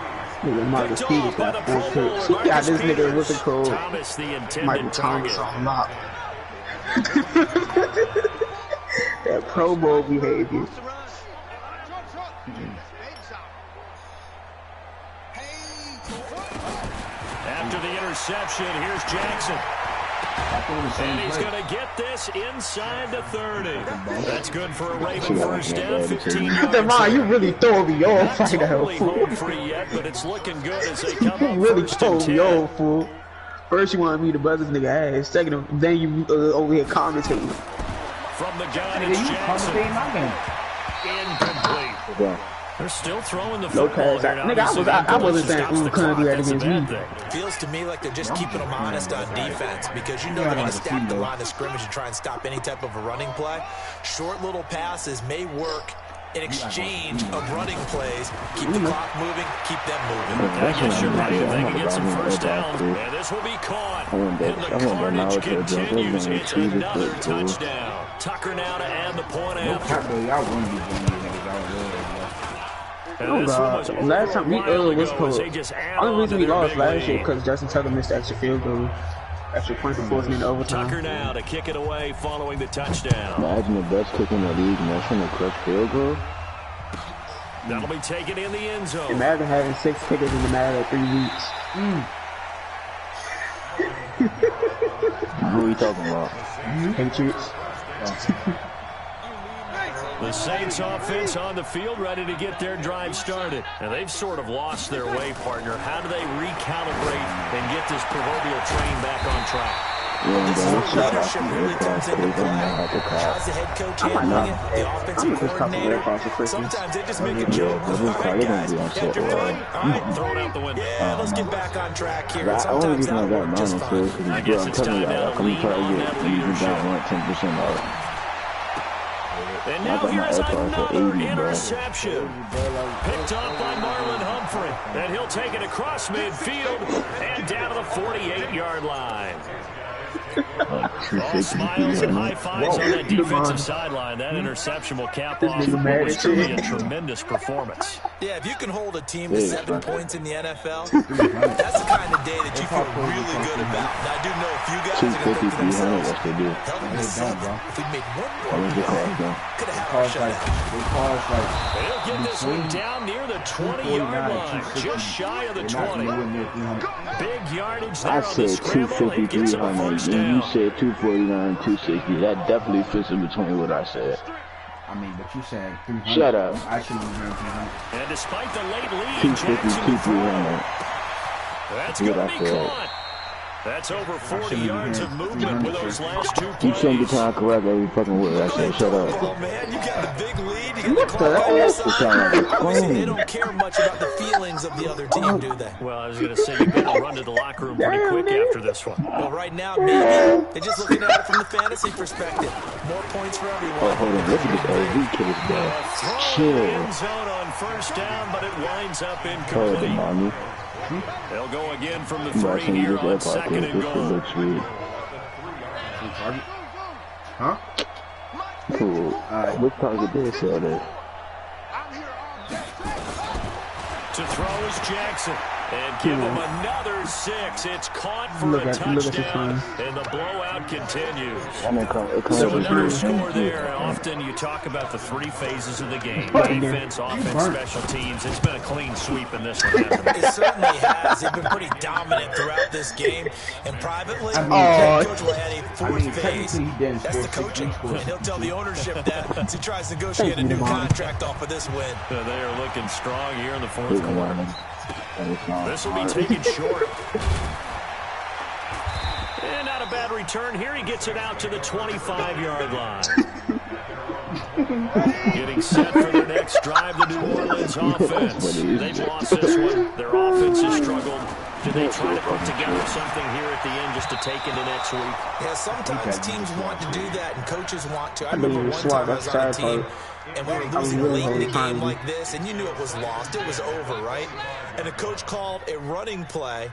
Marcus Peters got 4 picks. He got this nigga with the code. Thomas, the intended Michael target. Thomas on lock. That Pro Bowl behavior. After the interception, here's Jackson. And he's going to get this inside the 30. That's good for a Raven first down, 15 yards. Devon, you really throwing me off right now, Totally fool. home free yet, but it's looking good as they come You up really first and throwing me 10. off, fool. First you wanted me to buzz this nigga ass. Second, then you over here commentating. From the gun, it's Jackson. Incomplete. They're still throwing the football here. Nigga, I wasn't saying couldn't do that against me. Feels to me like they're just keeping them honest on defense because you know they're going to stack the line of scrimmage and try and stop any type of a running play. Short little passes may work in exchange of running plays. Keep the clock moving, keep them moving. I guess you're right. If they can get some first down, and this will be caught. And the carnage continues. It's another touchdown. Tucker now to add the point after. Oh God! Last time we was close. Only reason we lost last year because Justin Tucker missed the extra field goal, extra point before it in overtime. Tucker now to kick it away following the touchdown. Imagine the best kick in the league missing a correct field goal. That'll be taken in the end zone. Imagine having 6 kickers in the matter of 3 weeks. Who are you talking about? Patriots. The Saints offense on the field, ready to get their drive started. And they've sort of lost their way, partner. How do they recalibrate and get this proverbial train back on track? This is where leadership really comes into play. How's the head coach handling it? The offensive coordinator? Sometimes they just make a joke. All right, guys, after drawing, all right, throw it out the window. Yeah, let's get back on track here. And sometimes that'll work just fine. I guess it's time now to lean on that leadership. And now here's another interception. Picked off by Marlon Humphrey. And he'll take it across midfield and down to the 48-yard line. All smiles and high fives on that defensive sideline. That interception will cap off what was truly a tremendous performance. Yeah, if you can hold a team to 7 points in the NFL, that's the kind of day that you feel really good about. Now, I do know a few guys are going to think to themselves, hell, we missed 7. If we made 1 more, could have had our shutout. They'll get this one down near the 20-yard line, just shy of the 20. Big yardage there on the scramble. He gets a first down. You said 249, 260. That definitely fits in between what I said. I mean, but you said 300. Shut up. I should have been 300. And despite the late lead, 250, Jackson 200. that's going to be caught. That's over 40 yards of movement with those last 2 plays. You shouldn't be trying to correct every fucking word. I said, shut up. Oh, man, you got a big lead. You got the clock on your side. Obviously, they don't care much about the feelings of the other team, do they? Well, I was going to say, you better run to the locker room pretty quick after this one. Well, right now, maybe. They're just looking at it from the fantasy perspective. More points for everyone. Oh, hold on. Look at this AV kid, bro. Chill. End zone on first down, but it winds up incomplete. They'll go again from the 3 here on 2nd and goal. Huh? Cool. What target did say that? To throw is Jackson. And give him another 6. It's caught for a touchdown, and the blowout continues. So another score there. Often you talk about the 3 phases of the game. Defense, offense, special teams. It's been a clean sweep in this one, hasn't it? It certainly has. They've been pretty dominant throughout this game. And privately, Coach will add a 4th phase. That's the coaching. And he'll tell the ownership that as he tries to negotiate a new contract off of this win. They are looking strong here in the 4th quarter. This will be taken short. And not a bad return here. He gets it out to the 25-yard line. Getting set for the next drive, the New Orleans offense. They've lost this one. Their offense has struggled. Do they try to put together something here at the end just to take into next week? Yeah, sometimes teams want to do that and coaches want to. I remember one time I was on a team and we were losing late in the game like this, and you knew it was lost. It was over, right? And the coach called a running play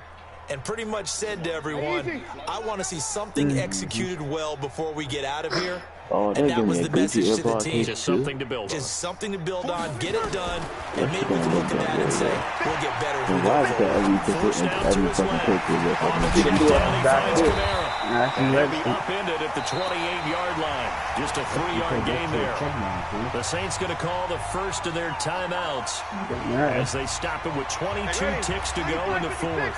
and pretty much said to everyone, I want to see something executed well before we get out of here. And that was the message to the team. Just something to build on. Just something to build on, get it done, and maybe we can look at that and say, we'll get better as we go forward. First down to his left. They'll be upended at the 28-yard line. Just a 3-yard gain there. The Saints going to call the first of their timeouts as they stop it with 22 ticks to go in the 4th.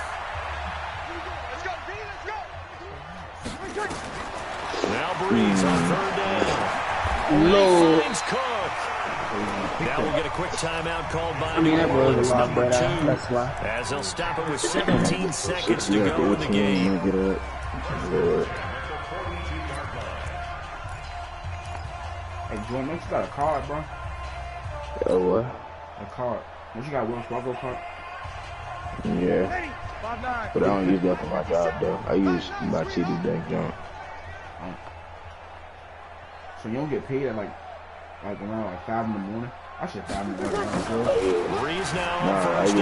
Now Breeze on 3rd down. Low. Finds Cook. Now we'll get a quick timeout called by New Orleans, number 2, as they'll stop it with 17 seconds to go in the game. Hey, Jordan, don't you got a card, bro? Oh, what? A card. Don't you got a Wells Fargo card? Yeah. But I don't use that for my job, though. I use my TD Bank jump. So you don't get paid at like around 5 in the morning? I said 5 in the morning. Breeze now. Nah, I do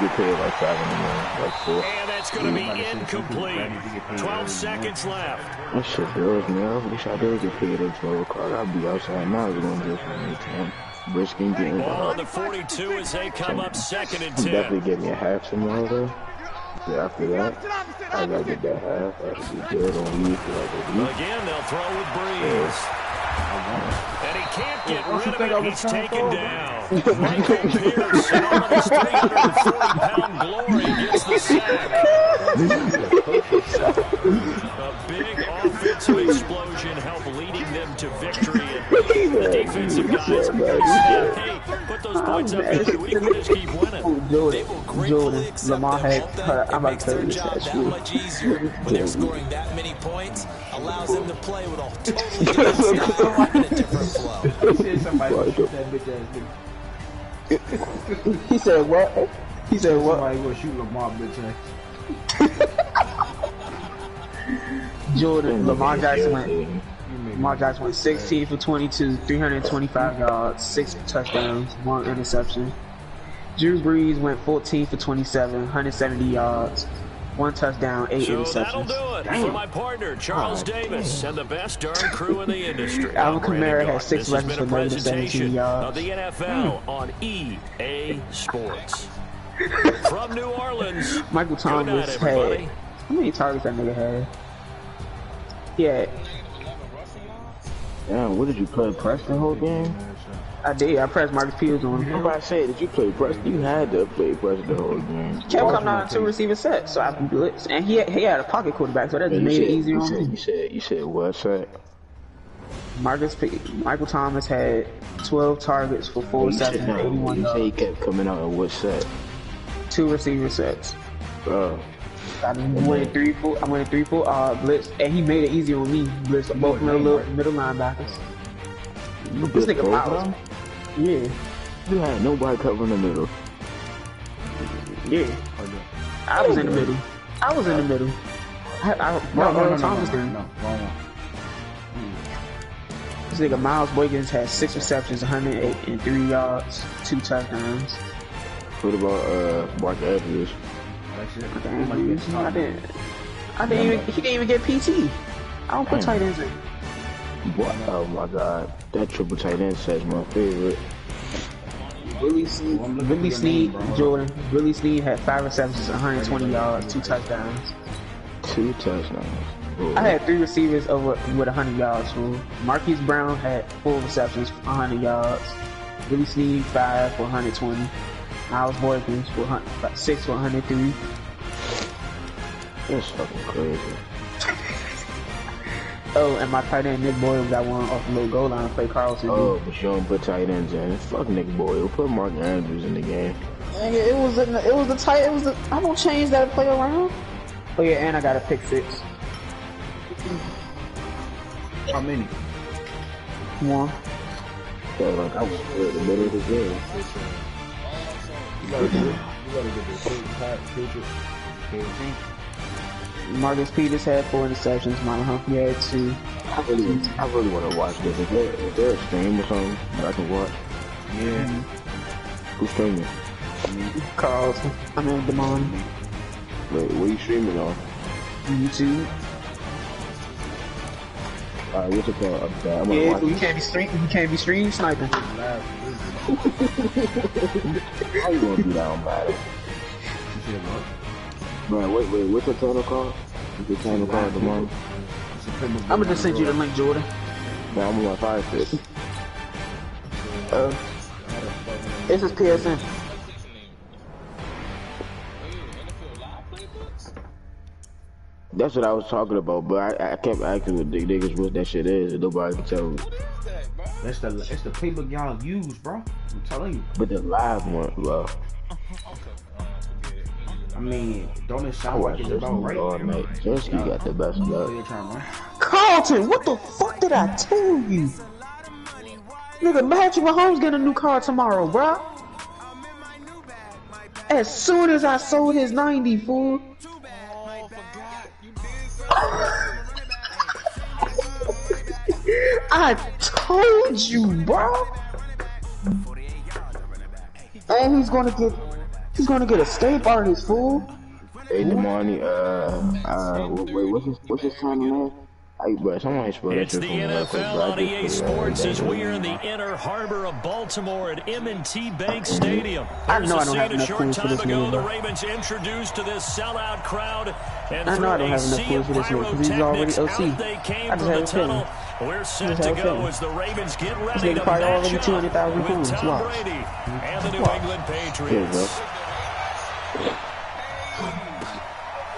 get paid like 5 in the morning, like 4. And that's going to be incomplete. 12 seconds left. That shit does, man. I wish I did get paid at 12 o'clock. I'll be outside now. We're going to do something. Brisking getting ball on the 42 as they come up 2nd and 10. Definitely get me a half tomorrow, though. Yeah, after that, I gotta get that half. That should be good on me for like a week. Again, they'll throw with Breeze. And he can't get rid of it. He's taken down. Michael Pierce, in all of his 340-pound glory, gets the sack. A big offensive explosion helped leading them to victory. And the defensive guys said, hey, put those points up every week. We just keep winning. They will gratefully accept that. It makes their job that much easier when they're scoring that many points. Allows them to play with a totally different style and a different flow. He said what? He said what? Somebody gonna shoot Lamar, bitch ass. Jordan, Lamar Jackson went 16 for 22, 325 yards, 6 touchdowns, 1 interception. Drew Brees went 14 for 27, 170 yards, 1 touchdown, 8 interceptions. So that'll do it for my partner, Charles Davis, and the best darn crew in the industry. Alvin Kamara had 6 rushes for negative 17 yards. Of the NFL on EA Sports. From New Orleans, Michael Thomas had, how many targets that nigga had? Yeah. Damn, what did you play, press the whole game? I did. I pressed Marcus Peters on him. I'm about to say, did you play press? You had to play press the whole game. He kept coming out on 2 receiver sets, so I can blitz. And he had a pocket quarterback, so that just made it easier on him. You said what set? Michael Thomas had 12 targets for 4 receptions and 81 yards. You say he kept coming out on what set? 2 receiver sets. I'm winning 3-4. I'm winning 3-4. Blitz, and he made it easy on me. Blitz, both middle linebackers. This nigga Miles. Yeah. You had nobody covering the middle. Yeah. I was in the middle. No. This nigga Miles Boykins had 6 receptions, 103 yards, 2 touchdowns. What about Mark Andrews? He didn't even get PT. I don't put tight ends in. What? Oh my god. That triple tight end set's my favorite. Willie Snead, Jordan. Willie Snead had 5 receptions, 120 yards, 2 touchdowns. 2 touchdowns. Oh. I had 3 receivers with 100 yards. Fool. Marquise Brown had 4 receptions, 100 yards. Willie Snead 5 for 120. Miles Boykins for 6 for 103. That's fucking crazy. Oh, and my tight end Nick Boyle got one off the little goal line play Carlson. Oh, but you don't put tight ends in. Fuck Nick Boyle. Put Mark Andrews in the game. It was the tight. I don't change that play around. Oh yeah, and I got a pick 6. How many? 1. So like I was in the middle of the game. You gotta get the Patriots. Marcus Peters had 4 interceptions. Mama Humphrey had 2. I really want to watch this. Is there a stream or something that I can watch? Yeah. Who's streaming? Carlson. I mean Damon. Wait, what are you streaming on? YouTube. Alright, what's it called? Yeah, you can't be stream sniping. How you gonna do that on Madden? Right, wait, what's the channel called? What's the channel called, Damon? I'm gonna just send you the link, Jordan. Man, I'm gonna fire this. This is PSN. That's what I was talking about, but I kept asking the niggas what that shit is, and nobody can tell me. It's the playbook y'all use, bro. I'm telling you. But the live one, bro. I mean, don't it sound like it's about right? Oh, mate, Jessica got the best luck. Carlton, what the fuck did I tell you? Nigga, Patrick Mahomes getting a new car tomorrow, bro. As soon as I sold his 90, fool. I told you, bro. And he's gonna get a state artist, fool. Hey, Damani, wait, what's his channel name? It's the NFL on EA Sports as we are in the inner harbor of Baltimore at M&T Bank Stadium. There's a scene a short time ago the Ravens introduced to this sellout crowd, and through a sea of pyrotechnics, out they came from the tunnel. We're set to go as the Ravens get ready to match up with Tom Brady and the New England Patriots.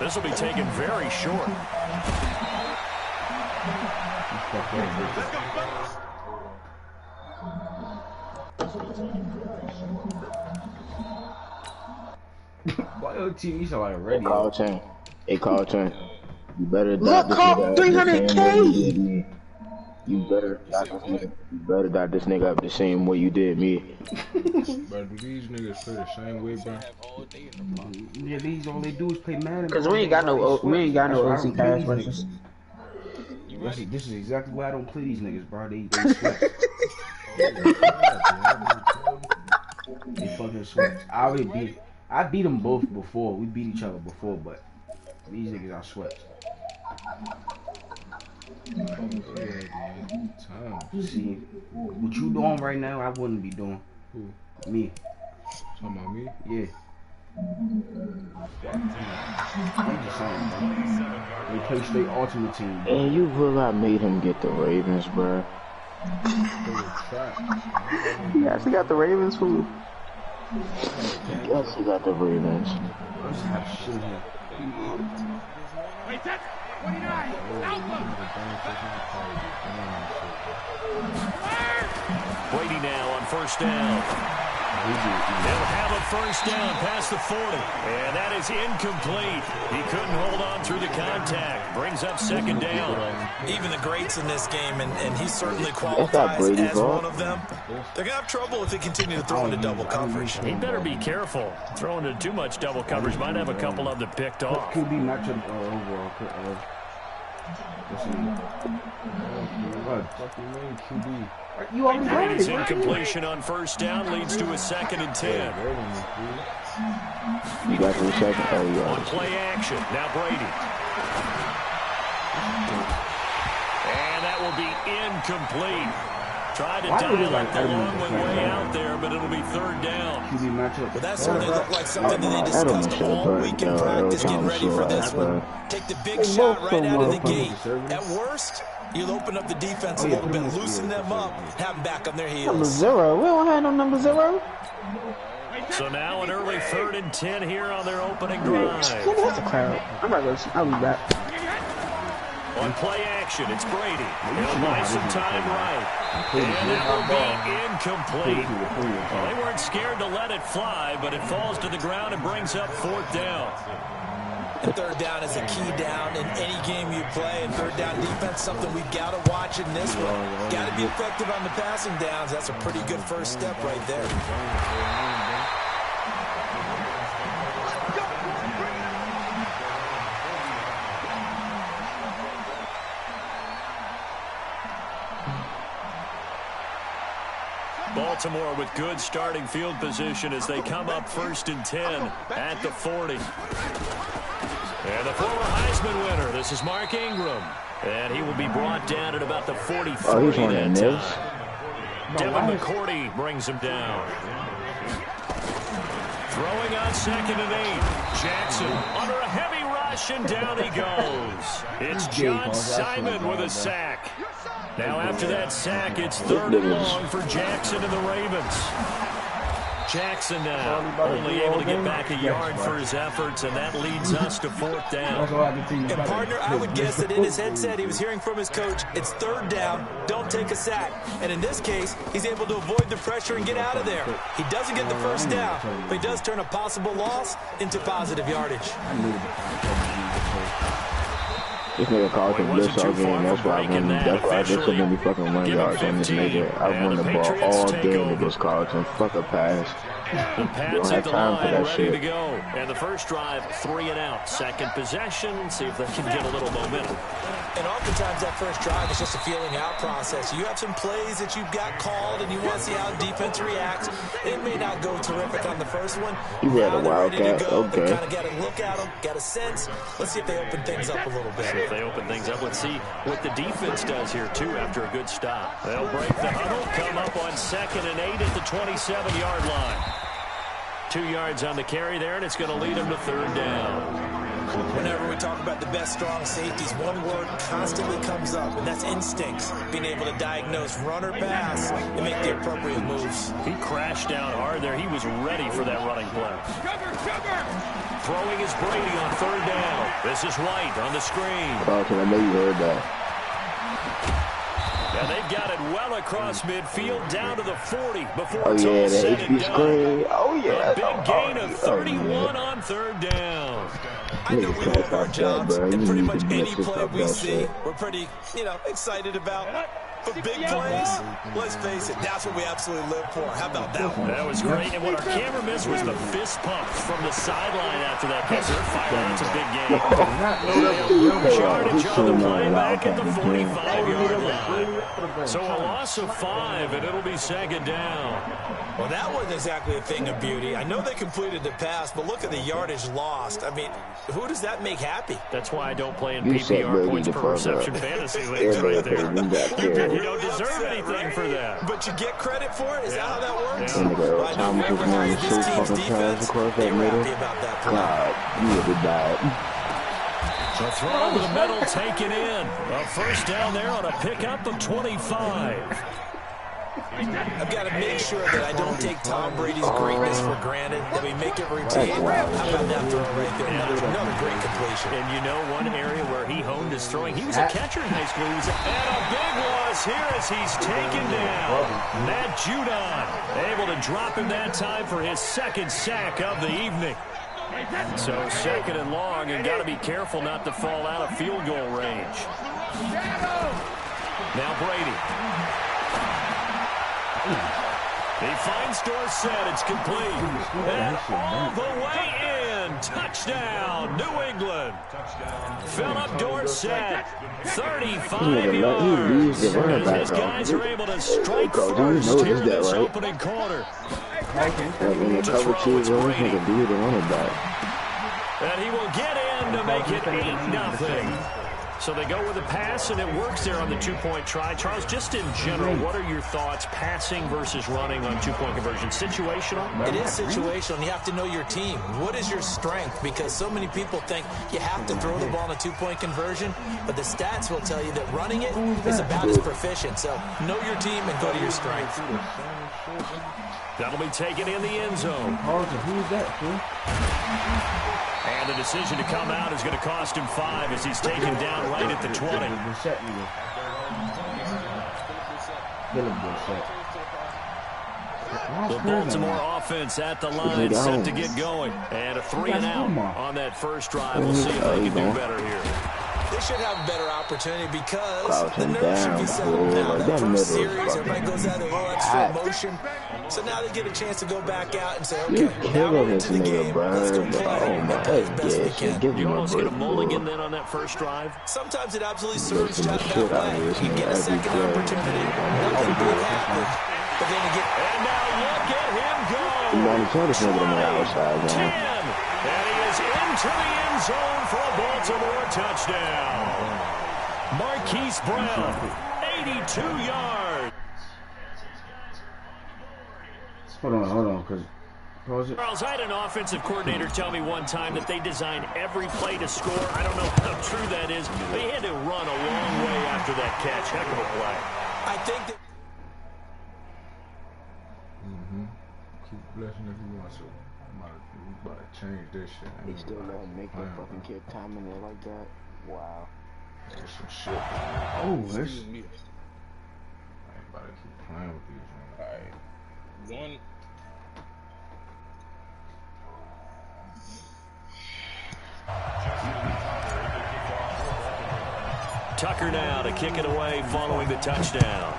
This will be taken very short. Why your TV so like ready? Hey, Carlton. You better look, Carl, 300K. You better dot this nigga up the same way you did me. But do these niggas play the same way, bro? Yeah, these all they do is play Madden. Cause we ain't got no OC pass versus. This is exactly why I don't play these niggas, bro. They sweat. They fucking sweat. I beat them both before. We beat each other before, but these niggas are sweat. See, what you doing right now, I wouldn't be doing. Who? Me. Talking about me? Yeah. They play straight ultimate team, bro. And you really made him get the Ravens, bro. He actually got the Ravens, fool. Yes, he got the Ravens. Wait, that's 29. Brady now on first down. They'll have a first down past the 40. And that is incomplete. He couldn't hold on through the contact. Brings up second down. Even the greats in this game, and he certainly qualifies as one of them, they're going to have trouble if they continue to throw into double coverage. He better be careful. Throwing into too much double coverage might have a couple of them picked off. QB matchup overall. QB. Brady's incompletion on first down leads to a 2nd and 10. You got the second. Oh, yeah. On play action. Now Brady. And that will be incomplete. Tried to dial up the long one way out there, but it'll be 3rd down. Well, that certainly looked like something that they discussed all week in practice, getting ready for this one. Take the big shot right out of the gate. At worst, you'll open up the defense a little bit, loosen them up, have them back on their heels. Number 0. We don't have no number 0. So now an early 3rd and 10 here on their opening drive. That's a crowd. I'm not going to. I'll be back. On play action, it's Brady. He'll buy some time right. And that will be incomplete. Well, they weren't scared to let it fly, but it falls to the ground and brings up 4th down. And 3rd down is a key down in any game you play. And 3rd down defense, something we've got to watch in this one. Got to be effective on the passing downs. That's a pretty good first step right there. Baltimore with good starting field position as they come up 1st and 10 at the 40. And the former Heisman winner, this is Mark Ingram. And he will be brought down at about the 43 that time. Devin McCourty brings him down. Throwing on 2nd and 8. Jackson under a heavy rush, and down he goes. It's John Simon with a sack. Now after that sack, it's 3rd and long for Jackson and the Ravens. Jackson now only able to get back a yard for his efforts, and that leads us to 4th down. And partner, I would guess that in his headset he was hearing from his coach, it's 3rd down, don't take a sack. And in this case, he's able to avoid the pressure and get out of there. He doesn't get the first down, but he does turn a possible loss into positive yardage. This nigga called the blitz all game. That's why I get so many fucking 1 yards on this nigga. I've won the ball all game against Carlton. Fuck a pass. The Pats at the line, ready to go. And the first drive, 3 and out. Second possession, see if they can get a little momentum. And oftentimes that first drive is just a feeling out process. You have some plays that you've got called and you want to see how defense reacts. It may not go terrific on the first one. You had a wildcat, okay. Kind of got a look at them, got a sense. Let's see if they open things up a little bit. If they open things up, let's see what the defense does here, too, after a good stop. They'll break the huddle, come up on 2nd and 8 at the 27-yard line. 2 yards on the carry there, and it's going to lead them to 3rd down. Whenever we talk about the best strong safeties, one word constantly comes up, and that's instincts. Being able to diagnose run or pass and make the appropriate moves. He crashed down hard there. He was ready for that running play. Throwing is Brady on 3rd down. This is White on the screen. Carlton, I know you heard that. And they've got it well across midfield down to the 40 before it's all said and done. Screen. Oh, yeah. A big gain of 31 on 3rd down. I know we love our jobs, and pretty much any play we see, we're pretty, excited about. But big plays, let's face it, that's what we absolutely live for. How about that one? That was great. And what our camera missed was the fist pumps from the sideline after that. Because they're firing. It's a big game. Yardage on the play back at the 45-yard line. So a loss of 5, and it'll be 2nd down. Well, that wasn't exactly a thing of beauty. I know they completed the pass, but look at the yardage lost. I mean, who does that make happy? That's why I don't play in PPR points per reception fantasy leagues right there. You don't deserve anything for that. But you get credit for it? Is that how that works? And I know whoever created this team's defense, they were happy about that play. God, you would have died. The throw over the middle taken in. A first down there on a pickup of 25. I've got to make sure that I don't take Tom Brady's greatness for granted, that we make it routine. How about that throw right there? Another great completion. And you know one area where he honed his throwing? He was a catcher in high school. And a big one, is here as he's taken down. Matt Judon able to drop him that time for his second sack of the evening. So second and long, and got to be careful not to fall out of field goal range. Now Brady. He finds Dorsett. It's complete. And all the way in. Touchdown, New England. Philip Dorsett, 35 yards. His guys are able to strike first here in this opening quarter. And he will get in to make it 8-0. So they go with a pass, and it works there on the two-point try. Charles, just in general, what are your thoughts, passing versus running on two-point conversion? Situational? It is situational, and you have to know your team. What is your strength? Because so many people think you have to throw the ball in a two-point conversion, but the stats will tell you that running it is about as proficient. So know your team and go to your strength. That'll be taken in the end zone. Who's that, fool? And the decision to come out is going to cost him 5 as he's taken down right at the 20. The Baltimore offense at the line set to get going. And a 3-and-out on that first drive. We'll see if they can do better here. They should have a better opportunity because the nerves should be settled now. That first series, everybody goes out a little extra emotion. So now they get a chance to go back out and say, okay, now we're into the game. Let's go play and play as best we can. You almost get a mulligan then on that first drive? Sometimes it absolutely serves you that way. You get a second opportunity. Nothing big happens. But then you get... And now look at him go. 10. And he is into the end zone for a Baltimore touchdown. Marquise Brown, 82 yards. Hold on, because... Charles, I had an offensive coordinator tell me one time that they design every play to score. I don't know how true that is, but he had to run a long way after that catch. Heck of a play. I think that... Keep blessing if you want to. I'm about to change this shit. They still let him make that fucking kick time in there like that? Wow. That's some shit. Oh, this... I ain't about to keep playing with these, man. Alright. Tucker now to kick it away following the touchdown.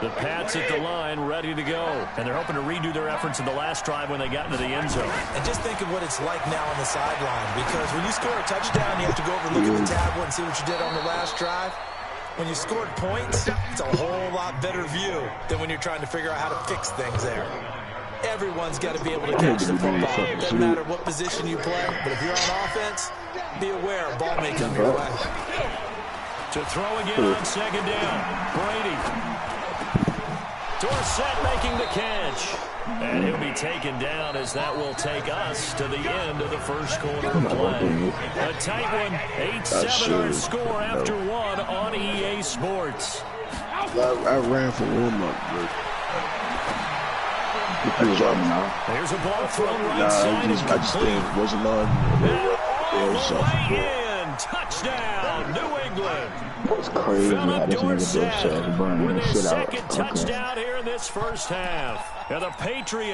The Pats at the line, ready to go. And they're hoping to redo their efforts in the last drive when they got into the end zone. And just think of what it's like now on the sideline. Because when you score a touchdown, you have to go over and look at the tablet and see what you did on the last drive. When you scored points, it's a whole lot better view than when you're trying to figure out how to fix things there. Everyone's got to be able to catch the football. Doesn't matter what position you play, but if you're on offense, be aware, ball may come your way. To throw again on second down, Brady. Dorsett making the catch. And he'll be taken down as that will take us to the end of the first quarter of play. A tight one, 8-7 our score after one on EA Sports. I ran for warm-up, but... There's a ball thrown right side and complete. Wasn't on. All the way in. Touchdown, New England. It's crazy. Philip Dorsett with his second touchdown here in this first half. And the Patriots